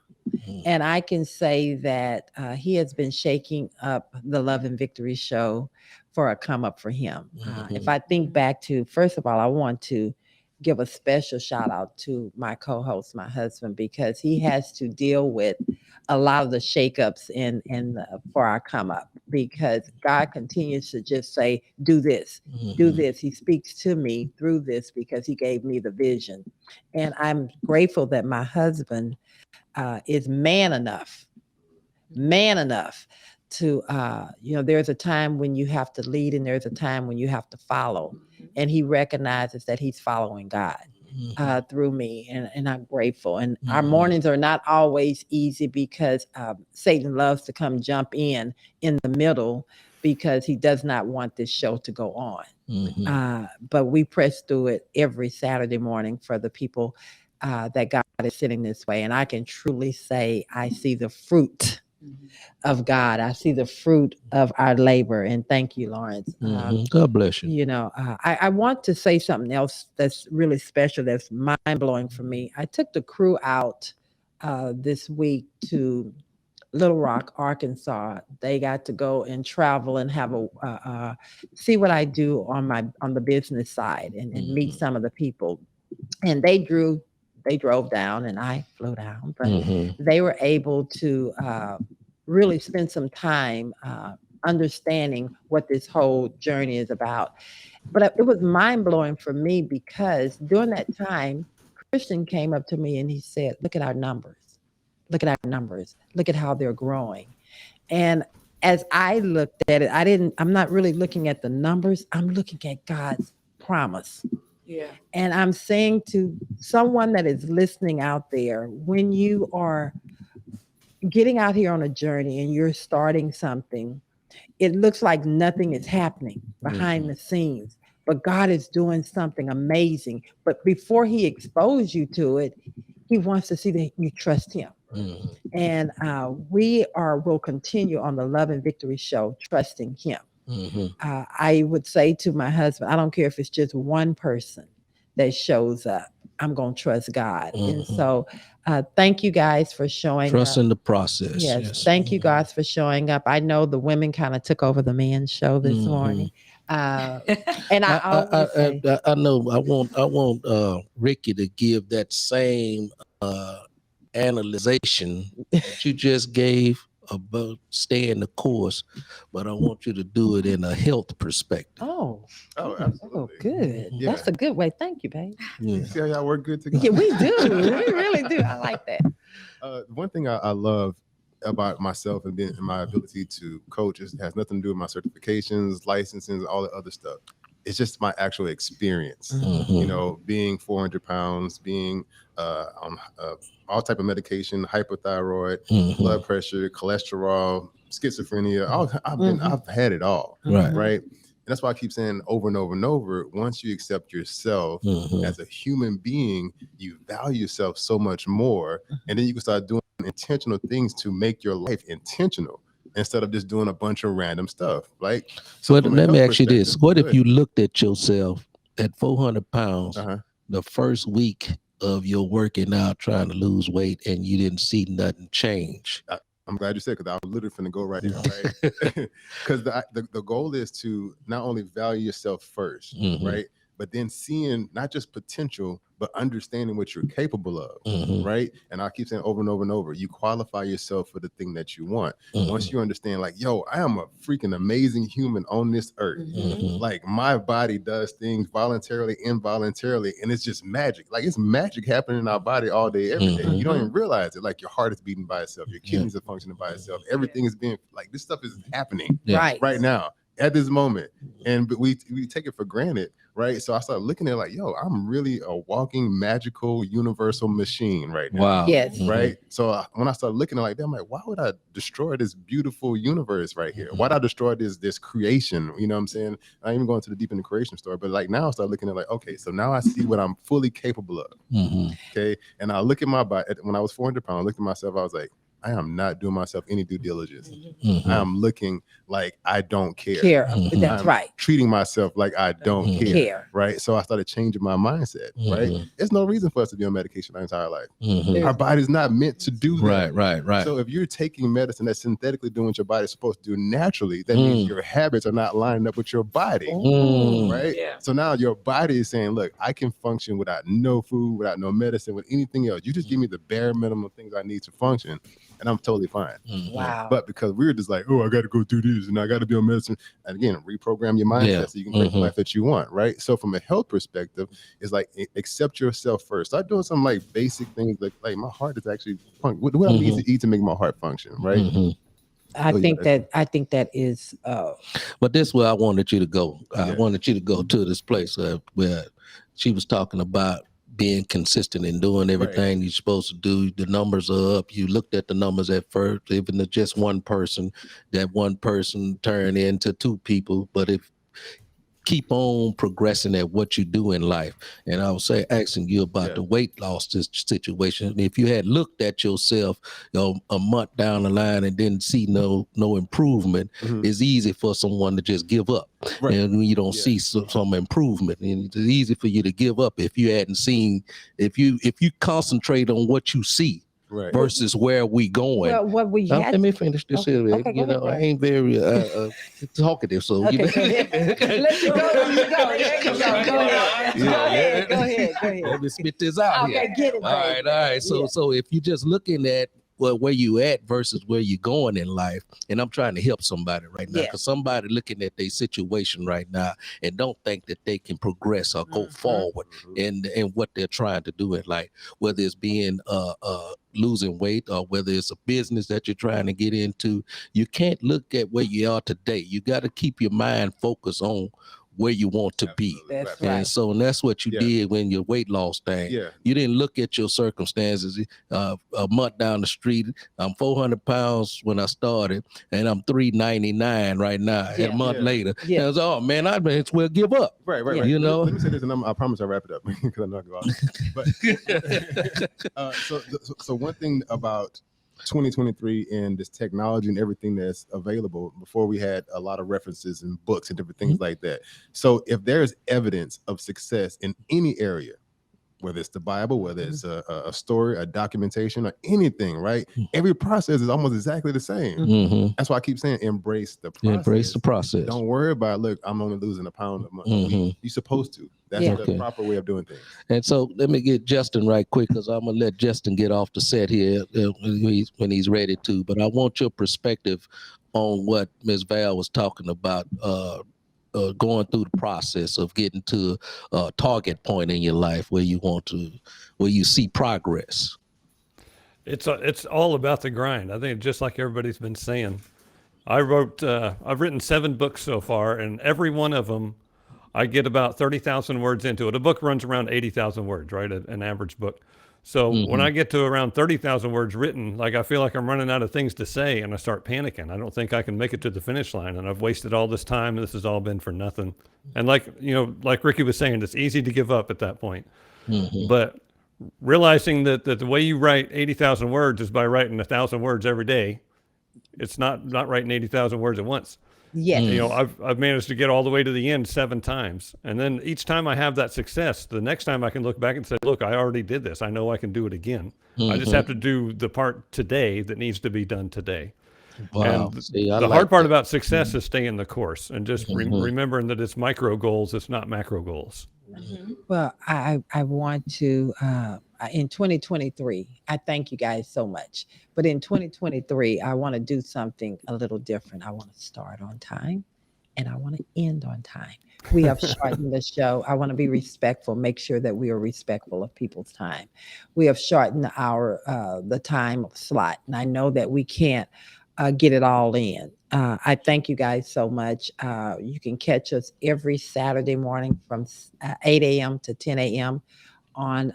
And I can say that he has been shaking up the Love and Victory show for a come up for him. If I think back to, first of all, I want to give a special shout out to my co-host, my husband, because he has to deal with a lot of the shakeups for our come up, because God continues to just say, do this, do this. He speaks to me through this because he gave me the vision. And I'm grateful that my husband is man enough to, there's a time when you have to lead and there's a time when you have to follow. And he recognizes that he's following God through me. And I'm grateful. And our mornings are not always easy because Satan loves to come jump in the middle because he does not want this show to go on. But we press through it every Saturday morning for the people that God is sitting this way. And I can truly say I see the fruit of God. I see the fruit of our labor. And thank you, Lawrence. God bless you. I want to say something else that's really special, that's mind-blowing for me. I took the crew out this week to Little Rock, Arkansas. They got to go and travel and have see what I do on the business side and meet some of the people. And they drove down and I flew down, but they were able to really spend some time understanding what this whole journey is about. But it was mind-blowing for me because during that time, Christian came up to me and he said, look at our numbers. Look at our numbers. Look at how they're growing. And as I looked at it, I'm not really looking at the numbers. I'm looking at God's promise. Yeah. And I'm saying to someone that is listening out there, when you are getting out here on a journey and you're starting something, it looks like nothing is happening behind the scenes, but God is doing something amazing. But before he exposes you to it, he wants to see that you trust him. And will continue on the Love and Victory show, trusting him. I would say to my husband, I don't care if it's just one person that shows up, I'm going to trust God. And so thank you guys for showing Trusting up. the process. Yes. Thank you guys for showing up. I know the women kind of took over the men's show this morning. And I know I want Rickey to give that same analyzation that you just gave about staying the course, but I want you to do it in a health perspective. Oh, absolutely. Oh, good. Yeah. That's a good way. Thank you, babe. Yeah. See how y'all work good together? Yeah, we do. We really do. I like that. One thing I love about myself and being my ability to coach has nothing to do with my certifications, licenses, all the other stuff. It's just my actual experience. You know, being 400 pounds, being on all type of medication, hypothyroid, blood pressure, cholesterol, schizophrenia. I've had it all. Right. And that's why I keep saying over and over and over, once you accept yourself as a human being, you value yourself so much more. And then you can start doing intentional things to make your life intentional instead of just doing a bunch of random stuff. Like, so let me ask you this. What if you looked at yourself at 400 pounds the first week of your working out, trying to lose weight, and you didn't see nothing change? I'm glad you said, because I was literally finna go right there, right? Because the goal is to not only value yourself first, right? But then seeing not just potential, but understanding what you're capable of, right? And I keep saying over and over and over, you qualify yourself for the thing that you want. Once you understand, like, yo, I am a freaking amazing human on this earth. Like, my body does things voluntarily, involuntarily, and it's just magic. Like, it's magic happening in our body all day, every day. You don't even realize it. Like, your heart is beating by itself, your kidneys are functioning by itself. Everything is being, like, this stuff is happening right now at this moment. And we take it for granted, right? So I started looking at it like, yo, I'm really a walking magical universal machine right now. Wow. Yes. Right. So when I started looking at it like that, I'm like, why would I destroy this beautiful universe right here? Why'd I destroy this creation? You know what I'm saying? I ain't even going to the deep in the creation story, but like now I start looking at like, okay, so now I see what I'm fully capable of. Okay. And I look at my body when I was 400 pounds, I looked at myself, I was like, I am not doing myself any due diligence. I am looking like I don't care. That's right. Treating myself like I don't care. Right. So I started changing my mindset. Right. There's no reason for us to be on medication our entire life. Our body's not meant to do that. Right. So if you're taking medicine that's synthetically doing what your body's supposed to do naturally, that means your habits are not lining up with your body. Right. So now your body is saying, look, I can function without no food, without no medicine, with anything else. You just give me the bare minimum things I need to function, and I'm totally fine. Wow. But because we're just like, oh, I got to go do this and I got to be on medicine. And again, reprogram your mindset so you can create the life that you want, right? So from a health perspective, it's like, accept yourself first. Start doing some like basic things like my heart is actually function. What do I need to eat to make my heart function, right? I think that is. But this is where I wanted you to go. I wanted you to go to this place where she was talking about being consistent and doing everything you're supposed to do. The numbers are up. You looked at the numbers at first, even to just one person, that one person turned into two people. But if keep on progressing at what you do in life. And I was asking you about the weight loss situation. If you had looked at yourself, a month down the line and didn't see no improvement, it's easy for someone to just give up. And when you don't see some improvement, and it's easy for you to give up if you hadn't seen, if you concentrate on what you see. Versus where we going. Well, what we had. Let me finish this here. You know, I ain't very talkative, so okay, go ahead. Let you go. There you go. Go ahead. Let me spit this out here. Okay, get it. All right. So if you're just looking at where you at versus where you're going in life, and I'm trying to help somebody right now, because somebody looking at their situation right now and don't think that they can progress or go forward in what they're trying to do in life, whether it's being losing weight or whether it's a business that you're trying to get into. You can't look at where you are today. You got to keep your mind focused on where you want to be. That's and so that's what you did when your weight loss thing. You didn't look at your circumstances. A month down the street, I'm 400 pounds when I started, and I'm 399 right now. And a month later, I was, oh man, I may as well give up. Right. You know. Let me say this, and I promise I'll wrap it up because I'm not going to go on. But so one thing about 2023 and this technology and everything that's available, before we had a lot of references and books and different things like that. So if there's evidence of success in any area, whether it's the Bible, whether it's a story, a documentation, or anything, right? Every process is almost exactly the same. That's why I keep saying embrace the process. Embrace the process. Don't worry about, look, I'm only losing a pound a month. You're supposed to. That's the proper way of doing things. And so let me get Justin right quick, because I'm going to let Justin get off the set here when he's ready to. But I want your perspective on what Ms. Val was talking about, going through the process of getting to a target point in your life where you see progress. It's all about the grind. I think just like everybody's been saying. I've written 7 books so far, and every one of them, I get about 30,000 words into it. A book runs around 80,000 words, right? An average book. So when I get to around 30,000 words written, like I feel like I'm running out of things to say, and I start panicking. I don't think I can make it to the finish line, and I've wasted all this time, and this has all been for nothing. And like Rickey was saying, it's easy to give up at that point. But realizing that the way you write 80,000 words is by writing 1,000 words every day. It's not writing 80,000 words at once. Yes. I've managed to get all the way to the end 7 times. And then each time I have that success, the next time I can look back and say, look, I already did this. I know I can do it again. I just have to do the part today that needs to be done today. Wow. And See, the hard part about success is staying the course and just remembering that it's micro goals. It's not macro goals. Well, I want to, in 2023, I thank you guys so much. But in 2023, I want to do something a little different. I want to start on time and I want to end on time. We have shortened the show. I want to be respectful, make sure that we are respectful of people's time. We have shortened the time slot. And I know that we can't get it all in. I thank you guys so much. You can catch us every Saturday morning from 8 a.m. to 10 a.m. on,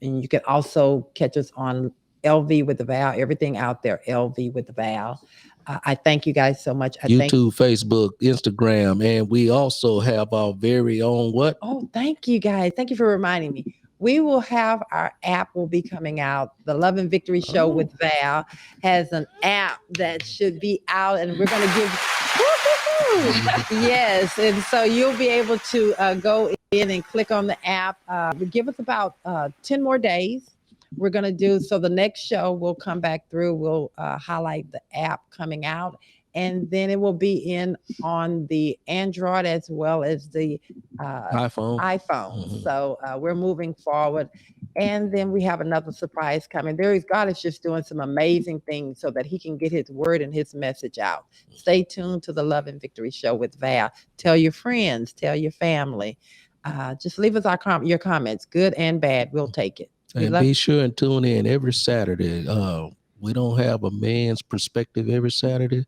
and you can also catch us on LV with the Val, everything out there, LV with the Val. I thank you guys so much. YouTube, Facebook, Instagram, and we also have our very own what? Oh, thank you guys. Thank you for reminding me. We will have our app will be coming out. The Love and Victory Show with Val has an app that should be out, and we're going to give. Yes, and so you'll be able to go in and click on the app. Give us about 10 more days. We're going to do so. The next show we'll come back through. We'll highlight the app coming out, and then it will be in on the Android as well as the iPhone. So we're moving forward. And then we have another surprise coming. God is just doing some amazing things so that he can get his word and his message out. Stay tuned to the Love and Victory Show with Val. Tell your friends, tell your family. Just leave us your comments, good and bad. We'll take it. And be sure and tune in every Saturday. We don't have a man's perspective every Saturday,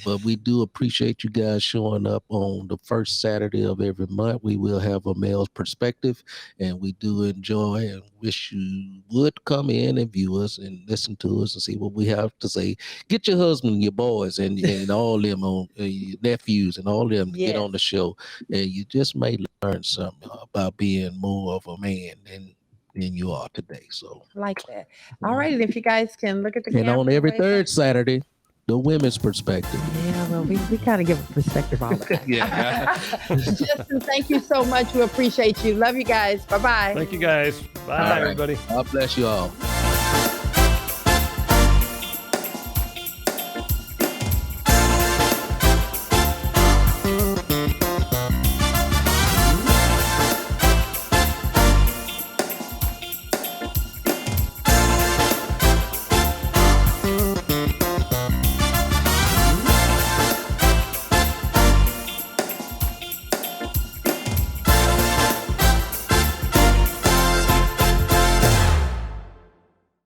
but we do appreciate you guys showing up on the first Saturday of every month. We will have a male's perspective, and we do enjoy and wish you would come in and view us and listen to us and see what we have to say. Get your husband and your boys and all them on your nephews and all them to get on the show, and you just may learn something about being more of a man than you are today. So like that. All right. And if you guys can look at the and camera on every third Saturday, the women's perspective. Yeah, well, we kind of give a perspective all the time. Yeah. Justin, thank you so much. We appreciate you. Love you guys. Bye-bye. Thank you guys. Bye, everybody. God bless you all.